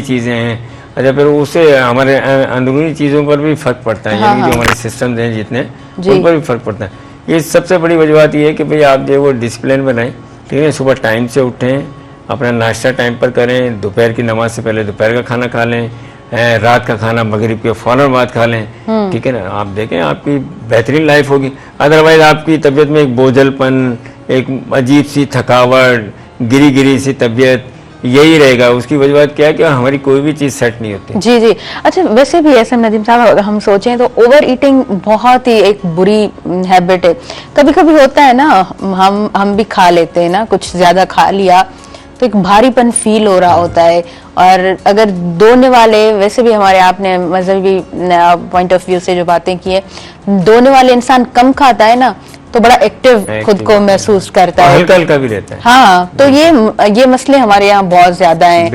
चीज़ें हैं। अच्छा, फिर उससे हमारे अंदरूनी चीज़ों पर भी फ़र्क पड़ता है, यानी जो हमारे सिस्टम्स हैं जितने, उन पर भी फ़र्क पड़ता है। ये सबसे बड़ी वजूहत ये है कि भाई आप जो वो डिसिप्लिन बनाएं, ठीक है। सुबह टाइम से उठें, अपना नाश्ता टाइम पर करें, दोपहर की नमाज से पहले दोपहर का खाना खा लें, रात का खाना मगरिब के फ़ौरन बाद खा लें, ठीक है ना। आप देखें आपकी बेहतरीन लाइफ होगी। अदरवाइज़ आपकी तबीयत में एक बोझलपन, एक अजीब सी थकावट, गिरी गिरी सी तबीयत, यही रहेगा। उसकी वजह क्या है कि हमारी कोई भी चीज़ सेट नहीं होती। जी जी। अच्छा, वैसे भी ऐसे नदीम साहब अगर हम सोचें तो ओवर ईटिंग बहुत ही एक बुरी हैबिट है। कभी कभी होता है ना, हम भी खा लेते हैं ना, कुछ ज़्यादा खा लिया तो एक भारीपन फील हो रहा होता है। और अगर दोने वाले, वैसे भी हमारे आपने मजहबी पॉइंट ऑफ व्यू से जो बातें की है, दोने वाले इंसान कम खाता है ना तो बड़ा एक्टिव खुद को महसूस करता है, हल्का हल्का भी रहता है। हाँ, तो ये मसले हमारे यहाँ बहुत ज्यादा हैं।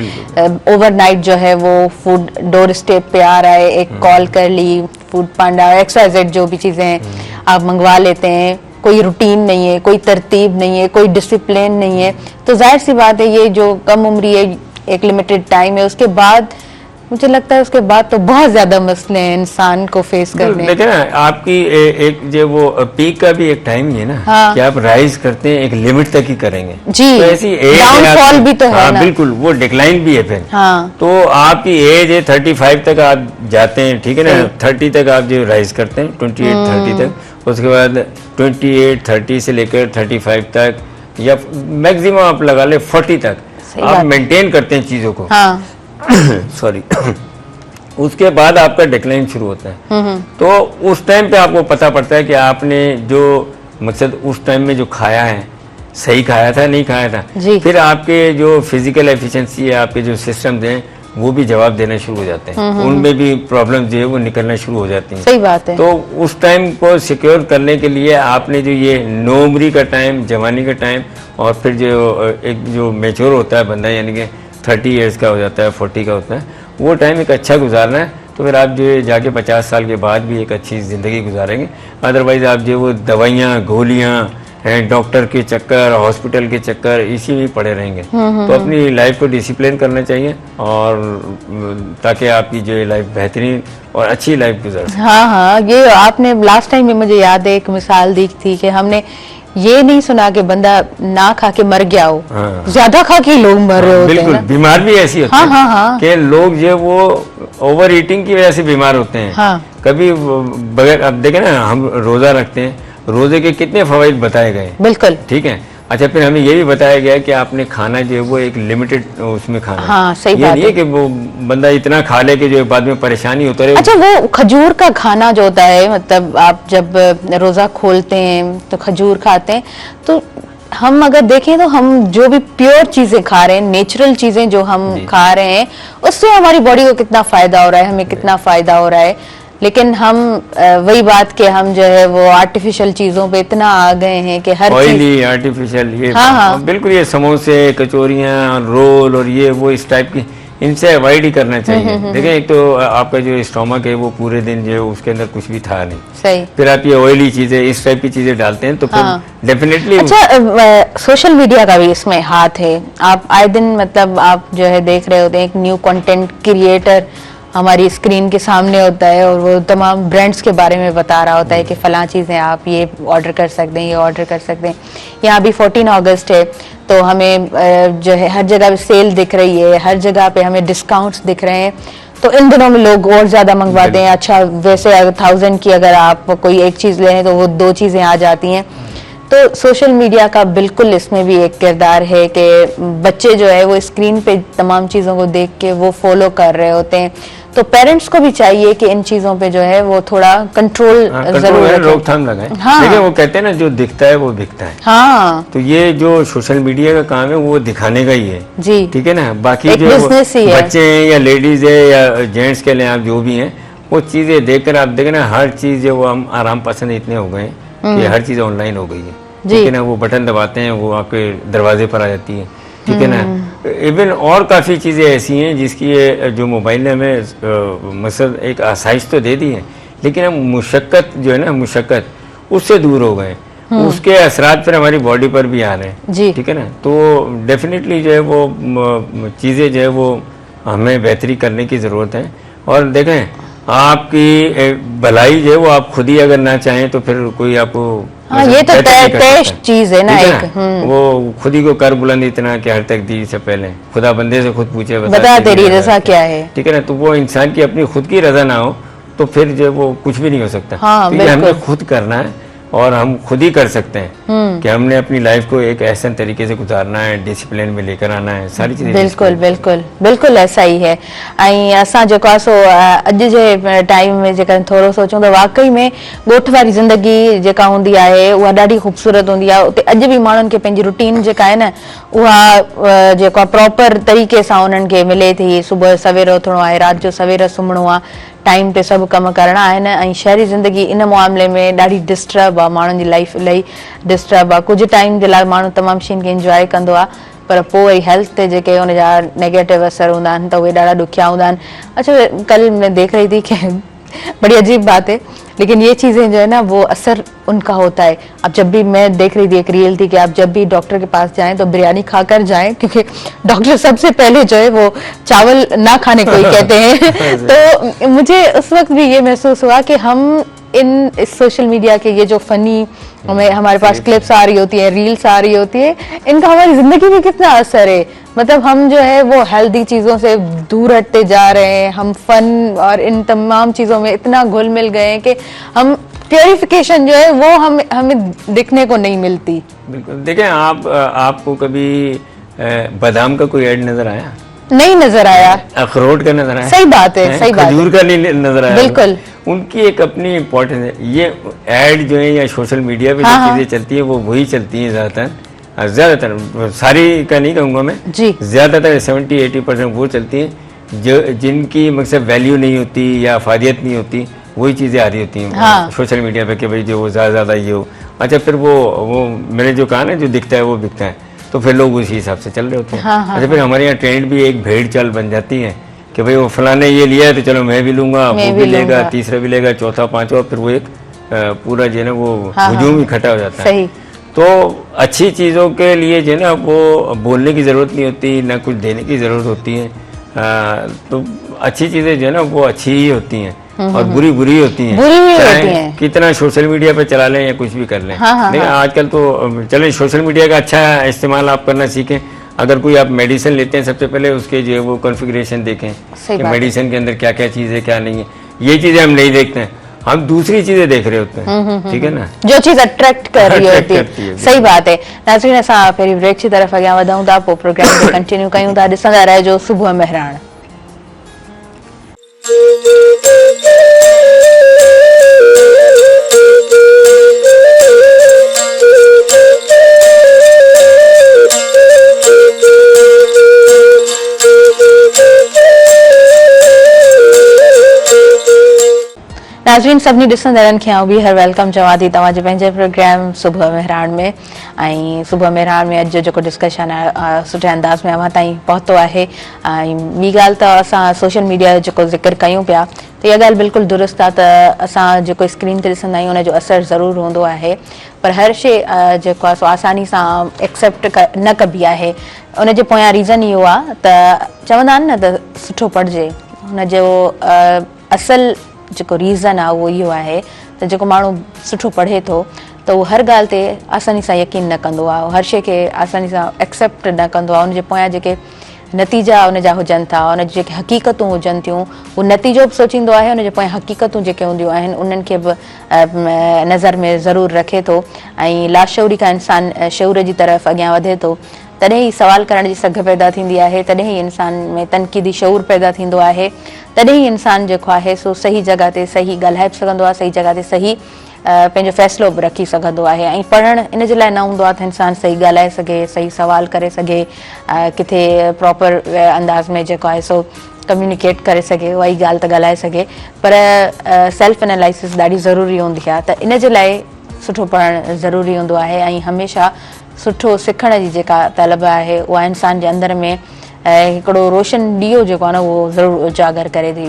ओवरनाइट जो है वो फूड डोर स्टेप पे आ रहा है, एक कॉल कर ली, फूड पांडा, XYZ जो भी चीजें हैं आप मंगवा लेते हैं। कोई रूटीन नहीं है, कोई तरतीब नहीं है, कोई डिसिप्लिन नहीं है। तो जाहिर सी बात है ये जो कम उम्री है, एक लिमिटेड टाइम है, उसके बाद मुझे लगता है उसके बाद तो बहुत ज्यादा मसले हैं इंसान को फेस करने। देखिए ना, आपकी एक जो वो पीक का भी एक टाइम ही है ना, कि आप राइज करते हैं एक लिमिट तक ही करेंगे जी, तो ऐसी डाउनफॉल भी तो है ना, बिल्कुल वो डिक्लाइन भी है फिर। तो आपकी एज है 35 तक आप जाते हैं, ठीक है ना, 30 तक आप जो राइज करते हैं, 28-30 तक, उसके बाद 28-30 से लेकर 35 तक, या मैक्सिमम आप लगा ले 40 तक आप मेंटेन करते हैं चीजों को। सॉरी उसके बाद आपका डिक्लाइन शुरू होता है। तो उस टाइम पे आपको पता पड़ता है कि आपने जो मकसद उस टाइम में जो खाया है सही खाया था नहीं खाया था। फिर आपके जो फिजिकल एफिशिएंसी है, आपके जो सिस्टम्स हैं, वो भी जवाब देना शुरू हो जाते हैं, उनमें भी प्रॉब्लम जो है वो निकलना शुरू हो जाती हैं। सही बात है। तो उस टाइम को सिक्योर करने के लिए आपने जो ये नौमरी का टाइम, जवानी का टाइम, और फिर जो एक जो मेच्योर होता है बंदा, यानी कि 30 ईयर्स का हो जाता है, 40 का होता है, वो टाइम एक अच्छा गुजारना है। तो फिर आप जो है जाके 50 साल के बाद भी एक अच्छी ज़िंदगी गुजारेंगे। अदरवाइज़ आप जो वो दवाइयाँ, गोलियाँ, डॉक्टर के चक्कर, हॉस्पिटल के चक्कर, इसी में पड़े रहेंगे। तो अपनी लाइफ को डिसिप्लिन करना चाहिए, और ताकि आपकी जो लाइफ बेहतरीन और अच्छी लाइफ गुजर। हाँ, ये आपने लास्ट टाइम में मुझे याद है एक मिसाल दी थी कि हमने ये नहीं सुना कि बंदा ना खा के मर गया हो, ज्यादा खा के लोग मर रहे होते हैं। बिल्कुल, बीमार भी ऐसी होती है कि लोग जो वो ओवर ईटिंग की वजह से बीमार होते हैं। कभी बगैर, अब देखें ना, हम रोजा रखते हैं, रोजे के कितने फवाइद बताए गए, बिल्कुल ठीक है। अच्छा, फिर हमें ये भी बताया गया कि आपने खाना जो है वो एक लिमिटेड उसमें खाना। सही बात है। नहीं है कि वो बंदा इतना खा ले कि जो बाद में परेशानी होता रहे। अच्छा, वो खजूर का खाना जो होता है, मतलब आप जब रोजा खोलते हैं तो खजूर खाते हैं, तो हम अगर देखें तो हम जो भी प्योर चीजें खा रहे हैं, नेचुरल चीजें जो हम खा रहे हैं, उससे हमारी बॉडी को कितना फायदा हो रहा है, हमें कितना फायदा हो रहा है। लेकिन हम वही बात कि हम जो है वो आर्टिफिशियल चीजों पे इतना आ गए हैं कि हर चीज ऑयली आर्टिफिशियल ये हाँ। बिल्कुल ये समोसे कचौरियाँ रोल और ये वो इस टाइप की इनसे अवॉइड ही करना चाहिए। देखें एक तो आपका जो स्टोमक है वो पूरे दिन जो है उसके अंदर कुछ भी था नहीं, सही। फिर आप ये ऑयली चीजें इस टाइप की चीजें डालते हैं तो फिर डेफिनेटली अच्छा, सोशल मीडिया का भी इसमें हाथ है। आप आए दिन मतलब आप जो है देख रहे होते हैं एक न्यू कंटेंट क्रिएटर हमारी स्क्रीन के सामने होता है और वो तमाम ब्रांड्स के बारे में बता रहा होता है कि फलां चीज़ें आप ये ऑर्डर कर सकते हैं, ये ऑर्डर कर सकते हैं। यहाँ अभी 14 अगस्त है तो हमें जो है हर जगह सेल दिख रही है, हर जगह पे हमें डिस्काउंट्स दिख रहे हैं, तो इन दिनों में लोग और ज़्यादा मंगवाते हैं। अच्छा, वैसे अगर 1000 की अगर आप कोई एक चीज़ लें तो वो 2 चीज़ें आ जाती हैं। तो सोशल मीडिया का बिल्कुल इसमें भी एक किरदार है कि बच्चे जो है वो स्क्रीन पे तमाम चीज़ों को देख के वो फॉलो कर रहे होते हैं, तो पेरेंट्स को भी चाहिए कि इन चीज़ों पे जो है वो थोड़ा कंट्रोल जरूर रखें, रोकथाम लगाएं। हाँ। देखिए वो कहते हैं ना जो दिखता है वो बिकता है। हाँ तो ये जो सोशल मीडिया का काम है वो दिखाने का ही है जी, ठीक है ना। बाकी एक जो बिजनेस ही है। बच्चे हैं या लेडीज है या जेंट्स के लिए आप जो भी हैं वो चीज़ें देखकर आप देखें ना हर चीज़ जो हम आराम पसंद इतने हो गए हैं कि हर चीज़ ऑनलाइन हो गई है ठीक है ना। वो बटन दबाते हैं वो आपके दरवाजे पर आ जाती है ठीक है ना। इवन और काफ़ी चीज़ें ऐसी हैं जिसकी ये जो मोबाइल ने हमें मसद एक आसाइश तो दे दी है, लेकिन हम मुशक्क़त जो है ना मुशक्क़त उससे दूर हो गए, उसके असरात फिर हमारी बॉडी पर भी आ रहे हैं ठीक है ना। तो डेफिनेटली जो है वो चीज़ें जो है वो हमें बेहतरी करने की ज़रूरत है। और देखें आपकी भलाई जो है वो आप खुद ही अगर ना चाहें तो फिर कोई आपको हाँ, ये तो तय चीज है ना एक वो खुद ही को कर बुलंद इतना कि हर तकदीर से पहले खुदा बंदे से खुद पूछे बता तेरी रजा क्या है ठीक है ना। तो वो इंसान की अपनी खुद की रजा ना हो तो फिर जो वो कुछ भी नहीं हो सकता। हाँ, तो ये हमें खुद करना है और हम खुद ही कर सकते हैं कि हमने अपनी लाइफ को एक ऐसे तरीके से गुजारना है, डिसिप्लिन में लेकर आना है, सारी चीजें। बिल्कुल बिल्कुल बिल्कुल ऐसा ही है। ऐं असां जेको आहे सो अॼु जे टाइम में जेकर थोरो सोचूं त वाकई में ॻोठ वारी ज़िंदगी जेका हूंदी आहे उहा ॾाढी ख़ूबसूरत हूंदी आहे। उते अॼु बि माण्हुनि खे पंहिंजी रूटीन जेका आहे न उहा जेको आहे प्रॉपर तरीक़े सां उन्हनि खे मिले थी। सुबुह सवेर उथणो आहे, राति जो सवेर सुम्हणो आहे, टाइम ते सभु कम करणा आहिनि। ऐं शहरी ज़िंदगी इन मामले में ॾाढी डिस्टर्ब आहे, माण्हुनि जी लाइफ इलाही डिस्टर्ब आहे। कुझु टाइम जे लाइ माण्हू तमामु शयुनि खे इंजॉय कंदो आहे पर पोइ वरी हेल्थ ते जेके उनजा नेगेटिव असर हूंदा आहिनि त उहे ॾाढा ॾुखिया हूंदा आहिनि। अच्छा, कल मैं देख रही थी कि बड़ी अजीब बात है लेकिन ये चीज़ें जो है ना वो असर उनका होता है। अब जब भी मैं देख रही थी एक रील थी कि आप जब भी डॉक्टर के पास जाएं तो बिरयानी खाकर जाएं, क्योंकि डॉक्टर सबसे पहले जो है वो चावल ना खाने को ही कहते हैं। तो मुझे उस वक्त भी ये महसूस हुआ कि हम इस सोशल मीडिया के ये जो फनी हमारे पास क्लिप्स आ रही होती है, रील्स आ रही होती है, इनका हमारी जिंदगी में कितना असर है। मतलब हम जो है वो हेल्दी चीज़ों से दूर हटते जा रहे हैं, हम फन और इन तमाम चीज़ों में इतना घुल मिल गए हैं कि हम प्योरिफिकेशन जो है वो हमें दिखने को नहीं मिलती। बिल्कुल। देखें आपको कभी बादाम का कोई ऐड नजर आया? नहीं नजर आया। अखरोट का नजर आया? सही बात है, सही बात है। खजूर का नहीं नजर आया? बिल्कुल। उनकी एक अपनी इम्पोर्टेंस है। ये ऐड जो है या सोशल मीडिया पे जो चीजें चलती है वो वही चलती है ज्यादातर सारी का नहीं कहूँगा मैं जी, ज्यादातर 70-80% वो चलती हैं जो जिनकी मकसद वैल्यू नहीं होती या अफादियत नहीं होती, वही चीज़ें आ रही होती हैं सोशल मीडिया पे कि भाई जो ज़्यादा ये हो। अच्छा, फिर वो मैंने जो कहा ना जो दिखता है वो बिकता है, तो फिर लोग उसी हिसाब से चल रहे होते हैं। अच्छा, फिर हमारे यहाँ ट्रेंड भी एक भेड़ चाल बन जाती है कि भाई वो फलाने ये लिया है तो चलो मैं भी लूंगा, वो भी लेगा, तीसरा भी लेगा, चौथा पांचवा, फिर वो एक पूरा जो है ना वो हुजूम इकट्ठा हो जाता है। तो अच्छी चीज़ों के लिए जो है ना वो बोलने की ज़रूरत नहीं होती, ना कुछ देने की ज़रूरत होती है। तो अच्छी चीज़ें जो है ना वो अच्छी ही होती हैं और बुरी बुरी होती हैं, चाहे कितना सोशल मीडिया पे चला लें या कुछ भी कर लें। लेकिन आजकल तो चलें सोशल मीडिया का अच्छा इस्तेमाल आप करना सीखें। अगर कोई आप मेडिसिन लेते हैं सबसे पहले उसके जो है वो कॉन्फ़िगरेशन देखें कि मेडिसिन के अंदर क्या क्या चीज़ है क्या नहीं है। ये चीज़ें हम नहीं देखते हैं, हम दूसरी चीजें देख रहे होते हैं, ठीक है ना, जो चीज अट्रैक्ट कर रही होती है। सही बात है। नाज़रीन, असां पहिरीं ब्रेक जी तरफ़ अॻियां वधूं था, पोइ प्रोग्राम खे कंटिन्यू कयूं था। ॾिसंदा रहिजो सुबुह मेहराण। नाज़रीन सभिनी ॾिसंदड़नि खे आउं ॿीहर वेलकम चवां थी तव्हांजे पंहिंजे प्रोग्राम सुबुह मेहरान में। ऐं सुबुह मेहरान में अॼु जो जेको डिस्कशन आहे सुठे अंदाज़ में अव्हां ताईं पहुतो आहे। ऐं ॿी ॻाल्हि त असां सोशल मीडिया जो जेको ज़िक्र कयूं पिया त इहा ॻाल्हि बिल्कुलु दुरुस्त आहे त असां जेको स्क्रीन ते ॾिसंदा आहियूं उनजो असरु ज़रूरु हूंदो आहे, पर हर शइ जेको आहे सो आसानी सां एक्सेप्ट न कबी आहे। उनजे पोयां रीज़न इहो आहे त चवंदा आहिनि न त सुठो पढ़िजे, हुनजो असल जेको रीज़न आहे उहो इहो आहे त जेको माण्हू सुठो पढ़े थो त उहो हर ॻाल्हि ते आसानी सां यकीन न कंदो आहे, हर शइ खे आसानी सां एक्सेप्ट न कंदो आहे। उनजे पोयां जेके नतीजा उनजा हुजनि था, उनजी जेके हक़ीक़तूं हुजनि थियूं, उहो नतीजो बि सोचींदो आहे, उनजे पोयां हक़ीक़तूं जेके हूंदियूं आहिनि उन्हनि खे बि नज़र में ज़रूरु रखे थो। ऐं लाशऊरी खां इंसान शऊर जी तरफ़ अॻियां वधे थो, तॾहिं ई सवाल करण जी सघ पैदा थींदी आहे, तॾहिं ई इंसान में तनक़ीदी शऊर पैदा थींदो आहे, तॾहिं ई इंसान जेको आहे सो सही जॻह ते सही ॻाल्हाए बि सघंदो आहे, सही जॻह ते सही पंहिंजो फ़ैसिलो बि रखी सघंदो आहे। ऐं पढ़णु इन जे लाइ न हूंदो आहे त इंसान सही ॻाल्हाए सघे, सही सवाल करे सघे, किथे प्रॉपर अंदाज़ में जेको आहे सो कम्युनिकेट करे सघे, उहा ई ॻाल्हि त ॻाल्हाए सघे, पर सेल्फ एनालिसिस ॾाढी ज़रूरी हूंदी आहे। त इन जे लाइ सुठो पढ़णु ज़रूरी हूंदो आहे ऐं हमेशह सुठो सिखण जी जेका तलब आहे उहा इंसान जे अंदर में हिकिड़ो रोशन ॾीओ जेको आहे न उहो ज़रूरु उजागर करे थी।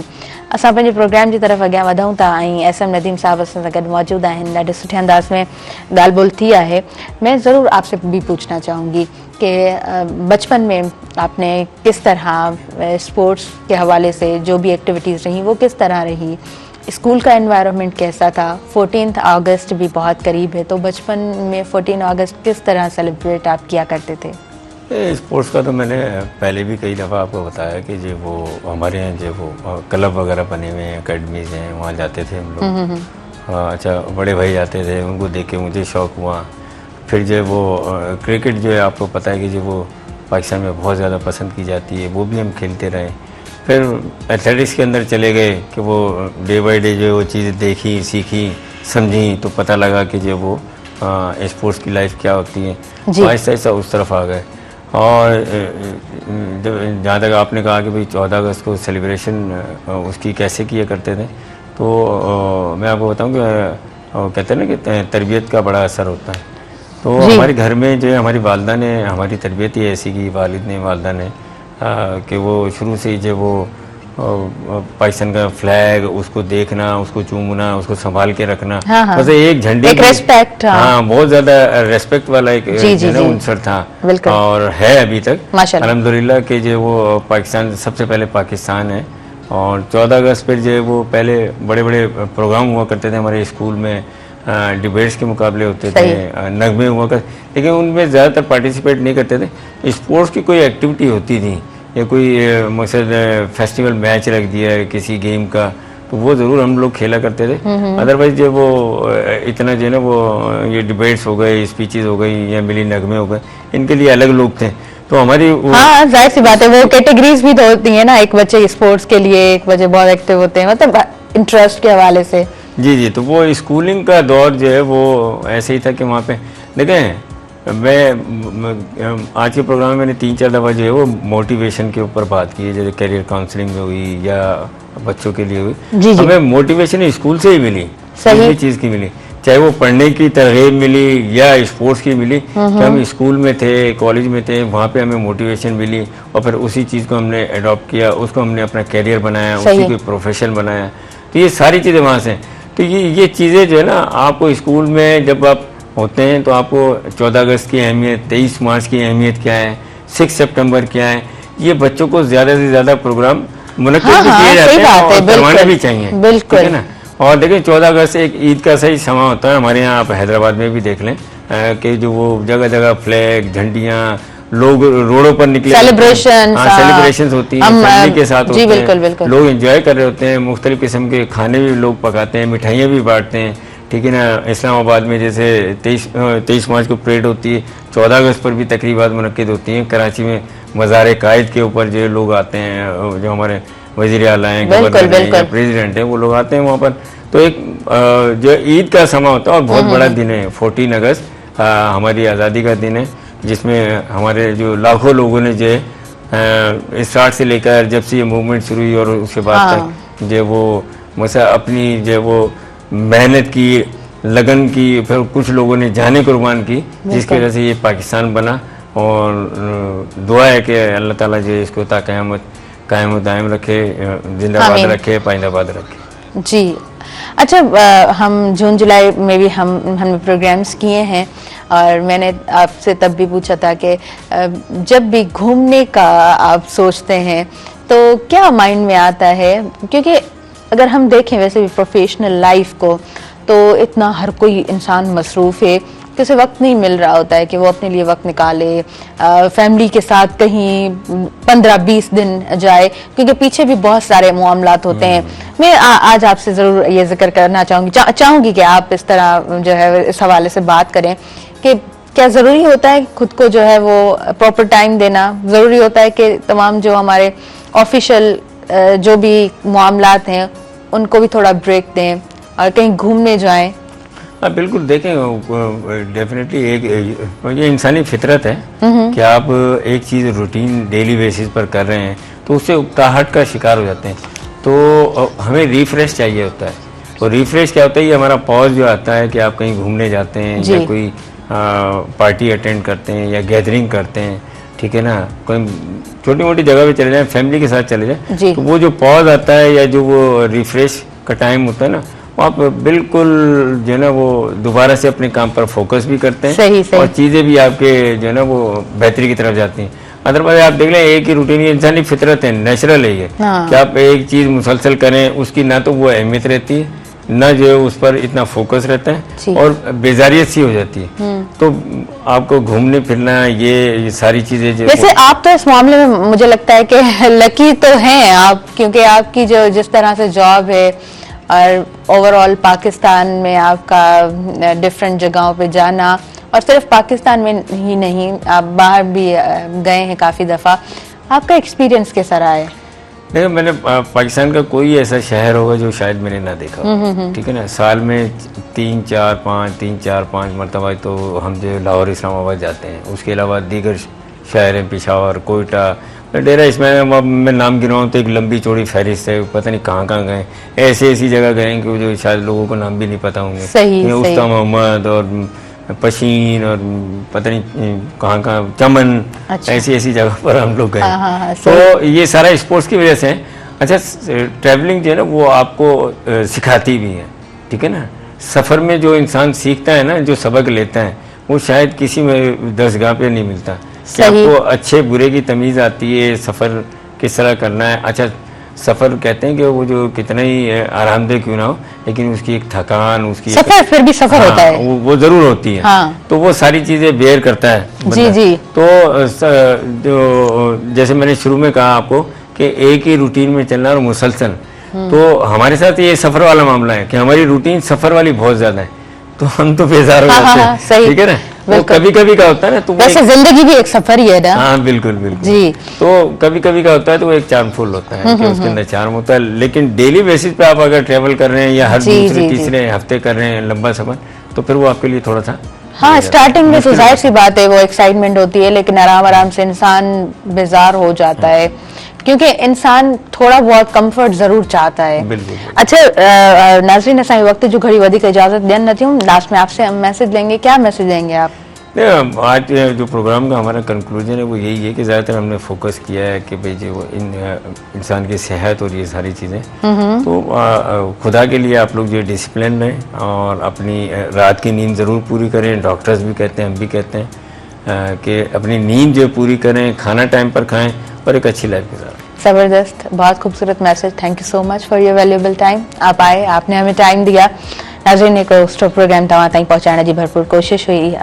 असां पंहिंजे प्रोग्राम जी तरफ़ अॻियां वधूं था ऐं SM नदीम साहब असां सां गॾु मौजूद आहिनि। ॾाढे सुठे अंदाज़ में ॻाल्हि ॿोल थी आहे। मैं ज़रूर आपसे भी पूछना चाहूँगी कि बचपन में आपने किस तरह स्पोर्ट्स के हवाले से जो भी एक्टिविटीज़ रही वो किस तरह रही, स्कूल का एनवायरनमेंट कैसा था, 14 अगस्त भी बहुत करीब है, तो बचपन में 14 अगस्त किस तरह सेलिब्रेट आप किया करते थे? स्पोर्ट्स का तो मैंने पहले भी कई दफ़ा आपको बताया कि जो वो हमारे यहाँ जो वो क्लब वगैरह बने हुए हैं, अकेडमीज़ हैं, वहाँ जाते थे हम लोग। अच्छा, बड़े भाई जाते थे, उनको देख के मुझे शौक़ हुआ। फिर जो वो क्रिकेट जो है आपको पता है कि जो वो पाकिस्तान में बहुत ज़्यादा पसंद की जाती है, वो भी हम खेलते रहे। फिर एथलेटिक्स के अंदर चले गए कि वो डे बाय डे जो वो चीज़ें देखी, सीखी, समझी, तो पता लगा कि जो वो स्पोर्ट्स की लाइफ क्या होती है। आहिस्ता आहिस्ता उस तरफ आ गए। और जहाँ तक आपने कहा कि भाई 14 अगस्त को सेलिब्रेशन उसकी कैसे किया करते थे, तो मैं आपको बताऊँ कि कहते हैं ना कि तरबियत का बड़ा असर होता है। तो हमारे घर में जो है हमारी वालदा ने हमारी तरबियत ही ऐसी की, वालिद ने वालदा ने कि वो शुरू से ही जो वो पाकिस्तान का फ्लैग उसको देखना, उसको चूमना, उसको संभाल के रखना, बस एक झंडे एक रेस्पेक्ट, हाँ बहुत ज्यादा रेस्पेक्ट वाला एक उनसर था और है अभी तक अल्हम्दुलिल्लाह कि जो वो पाकिस्तान सबसे पहले पाकिस्तान है। और 14 अगस्त पर जो वो पहले बड़े बड़े प्रोग्राम हुआ करते थे हमारे स्कूल में, डिबेट्स के मुकाबले होते थे, नगमे हुआ करते, लेकिन उनमें ज़्यादातर पार्टिसिपेट नहीं करते थे। स्पोर्ट्स की कोई एक्टिविटी होती थी या कोई मकसद फेस्टिवल मैच रख दिया है किसी गेम का, तो वो ज़रूर हम लोग खेला करते थे। अदरवाइज जो वो इतना जो है ना वो ये डिबेट्स हो गए, स्पीचेस हो गई या मिली नगमे हो गए, इनके लिए अलग लोग थे। तो हमारी हाँ जाहिर सी बात है, वो कैटेगरीज भी तो होती है ना, एक बच्चे स्पोर्ट्स के लिए, एक बच्चे बहुत एक्टिव होते हैं, मतलब इंटरेस्ट के हवाले से। जी, तो वो स्कूलिंग का दौर जो है वो ऐसे ही था कि वहाँ पे देखें, मैं आज के प्रोग्राम में मैंने 3-4 दफ़ा जो है वो मोटिवेशन के ऊपर बात की है, जैसे करियर काउंसलिंग में हुई या बच्चों के लिए हुई। हमें मोटिवेशन स्कूल से ही मिली, किसी चीज़ की मिली, चाहे वो पढ़ने की तरगीब मिली या स्पोर्ट्स की मिली। कि हम स्कूल में थे, कॉलेज में थे, वहाँ पे हमें मोटिवेशन मिली और फिर उसी चीज़ को हमने अडॉप्ट किया, उसको हमने अपना करियर बनाया, उसी को प्रोफेशन बनाया। तो ये सारी चीज़ें वहाँ से, तो ये चीज़ें जो है ना आपको स्कूल में जब आप होते हैं तो आपको 14 अगस्त की अहमियत, 23 मार्च की अहमियत क्या है, 6 सितंबर क्या है, ये बच्चों को ज़्यादा से ज़्यादा प्रोग्राम मुनक्किद किए जाते हैं और करवाने भी चाहिए, ठीक है ना। और देखिए 14 अगस्त एक ईद का सही समय होता है हमारे यहाँ, आप हैदराबाद में भी देख लें कि जो वो जगह जगह फ्लैग, झंडियाँ, लोग रोडों पर निकले, सेलिब्रेशन होती है, फैमिली के साथ होते हैं, लोग एंजॉय कर रहे होते हैं, मुख्तलिफ किस्म के खाने भी लोग पकाते हैं, मिठाइयाँ भी बांटते हैं, ठीक है ना। इस्लामाबाद में जैसे 23 मार्च को परेड होती है, 14 अगस्त पर भी तकरीबात मुनक्किद होती हैं। कराची में मज़ार कायद के ऊपर जो लोग आते हैं, जो हमारे वज़ीर आला हैं, गवर्नर हैं या प्रेसिडेंट हैं, वो लोग आते हैं वहाँ पर। तो एक जो ईद का समय होता है और बहुत बड़ा दिन है 14 अगस्त, हमारी आज़ादी का दिन है, जिसमें हमारे जो लाखों लोगों ने जो स्टार्ट से लेकर जब से ये मूवमेंट शुरू हुई और उसके बाद तक जो वो मसा अपनी जो वो मेहनत की, लगन की, फिर कुछ लोगों ने जाने कुर्बान की, जिसकी वजह से ये पाकिस्तान बना। और दुआ है कि अल्लाह ताला जो इसको ता कायम दायम रखे, जिंदाबाद रखे, पाइंदाबाद रखे। जी अच्छा, हम जून जुलाई में भी हमने प्रोग्राम्स किए हैं और मैंने आपसे तब भी पूछा था कि जब भी घूमने का आप सोचते हैं तो क्या माइंड में आता है, क्योंकि अगर हम देखें वैसे भी प्रोफेशनल लाइफ को तो इतना हर कोई इंसान मसरूफ़ है कि उसे वक्त नहीं मिल रहा होता है कि वो अपने लिए वक्त निकाले, फैमिली के साथ कहीं 15-20 दिन जाए, क्योंकि पीछे भी बहुत सारे मामलात होते हैं। मैं आज आपसे ज़रूर ये जिक्र करना चाहूँगी कि आप इस तरह जो है इस हवाले से बात करें कि क्या ज़रूरी होता है खुद को जो है वो प्रॉपर टाइम देना, ज़रूरी होता है कि तमाम जो हमारे ऑफिशियल जो भी मामलात हैं उनको भी थोड़ा ब्रेक दें और कहीं घूमने जाएं। हाँ बिल्कुल, देखें डेफिनेटली ये इंसानी फितरत है कि आप एक चीज़ रूटीन डेली बेसिस पर कर रहे हैं तो उससे उकताहट का शिकार हो जाते हैं। तो हमें रिफ्रेश चाहिए होता है। और रिफ्रेश क्या होता है, ये हमारा पॉज जो आता है कि आप कहीं घूमने जाते हैं या कोई पार्टी अटेंड करते हैं या गैदरिंग करते हैं, ठीक है ना, कोई छोटी मोटी जगह पे चले जाएं, फैमिली के साथ चले जाएं, तो वो जो पॉज आता है या जो वो रिफ्रेश का टाइम होता है ना, आप बिल्कुल जो है ना वो दोबारा से अपने काम पर फोकस भी करते हैं। सही। और चीज़ें भी आपके जो है ना वो बेहतरी की तरफ जाती हैं। अदरवाइज आप देख लें एक ही रूटीन, ये इंसानी फितरत है, नेचुरल है ये कि आप एक चीज़ मुसलसल करें, उसकी ना तो वो अहमियत रहती है, ना जो है उस पर इतना फोकस रहता है और बेजारियत सी हो जाती है। तो आपको घूमने फिरना ये सारी चीज़ें जो, वैसे आप तो इस मामले में मुझे लगता है कि लकी तो हैं आप, क्योंकि आपकी जो जिस तरह से जॉब है और ओवरऑल पाकिस्तान में आपका डिफरेंट जगहों पे जाना, और सिर्फ पाकिस्तान में ही नहीं आप बाहर भी गए हैं काफ़ी दफ़ा, आपका एक्सपीरियंस कैसा रहा है? देखो, मैंने पाकिस्तान का कोई ऐसा शहर होगा जो शायद मैंने ना देखा हो, ठीक है ना। साल में 3-4-5 मरतबा तो हम जो लाहौर इस्लामाबाद जाते हैं, उसके अलावा दीगर शहर हैं, पेशावर, कोयटा, डेरा इसमें मैं नाम गिनवाऊँ तो एक लंबी चौड़ी फहरिस्त है, पता नहीं कहाँ कहाँ गए, ऐसी जगह गए कि जो शायद लोगों को नाम भी नहीं पता होंगे। उस्ता मोहम्मद और पशीन और पता नहीं कहाँ चमन, ऐसी जगह पर हम लोग गए। तो ये सारा स्पोर्ट्स की वजह से है। अच्छा, ट्रैवलिंग जो है ना वो आपको सिखाती भी है, ठीक है ना। सफ़र में जो इंसान सीखता है ना, जो सबक लेता है, वो शायद किसी में दरसगाह पे नहीं मिलता। कि आपको अच्छे बुरे की तमीज़ आती है, सफ़र किस तरह करना है। अच्छा, सफ़र कहते हैं कि वो जो कितना ही आरामदेह क्यों ना हो, लेकिन उसकी एक थकान, उसकी सफ़र फिर भी सफ़र होता है, वो ज़रूर होती है। तो वो सारी चीज़ें बेयर करता है जी। तो जो जैसे मैंने शुरू में कहा आपको कि एक ही रूटीन में चलना और मुसलसल, तो हमारे साथ ये सफ़र वाला मामला है कि हमारी रूटीन सफ़र वाली बहुत ज़्यादा है, तो हम तो बेजार हो जाते हैं, ठीक है ना। वो कभी कभी का होता है ना, तो वैसे जिंदगी भी एक सफर ही है ना। हाँ बिल्कुल जी। तो कभी कभी का होता है तो वो एक चार्मफुल होता है कि उसके अंदर चार्म होता है, लेकिन डेली बेसिस पे आप अगर ट्रेवल कर रहे हैं या हर दूसरे तीसरे हफ्ते कर रहे हैं लंबा सफर, तो फिर वो आपके लिए थोड़ा सा, हाँ स्टार्टिंग में तो जाहिर सी बात है वो एक्साइटमेंट होती है, लेकिन आराम आराम से इंसान बेजार हो जाता है, क्योंकि इंसान थोड़ा बहुत कंफर्ट जरूर चाहता है। अच्छा नाज़रीन, असांजी वक्त जो घड़ी वधीक इजाज़त ॾियनि नथियूं, लास्ट में आपसे मैसेज लेंगे, क्या मैसेज देंगे आप? आज जो प्रोग्राम का हमारा कंक्लूजन है वो यही है कि ज़्यादातर हमने फोकस किया है कि भाई जो इंसान की सेहत और ये सारी चीज़ें, तो खुदा के लिए आप लोग जो डिसिप्लिन रहें और अपनी रात की नींद ज़रूर पूरी करें। डॉक्टर्स भी कहते हैं, हम भी कहते हैं कि अपनी नींद जो पूरी करें, खाना टाइम पर खाएं और एक अच्छी लाइफ गुजारें। ज़बरदस्त, बहुत खूबसूरत message. Thank you so much for your valuable time. आप आए, आपने हमें टाइम दिया। नाज़रीन, एक स्टॉप प्रोग्राम तव्हां ताईं पहुचाइण जी भरपूर कोशिश हुई।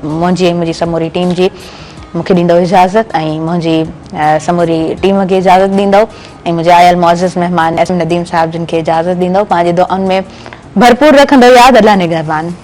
मुंहिंजी समूरी टीम जी मूंखे ॾींदो इजाज़त ऐं मुंहिंजी समूरी टीम खे इजाज़त ॾींदो ऐं मुंहिंजे आयल मुअज़्ज़िज़ महिमान एस नदीम साहब जिन खे इजाज़त ॾींदो। पंहिंजे दुआउनि में भरपूर रखंदो यादि। अल्लाह निगहबान।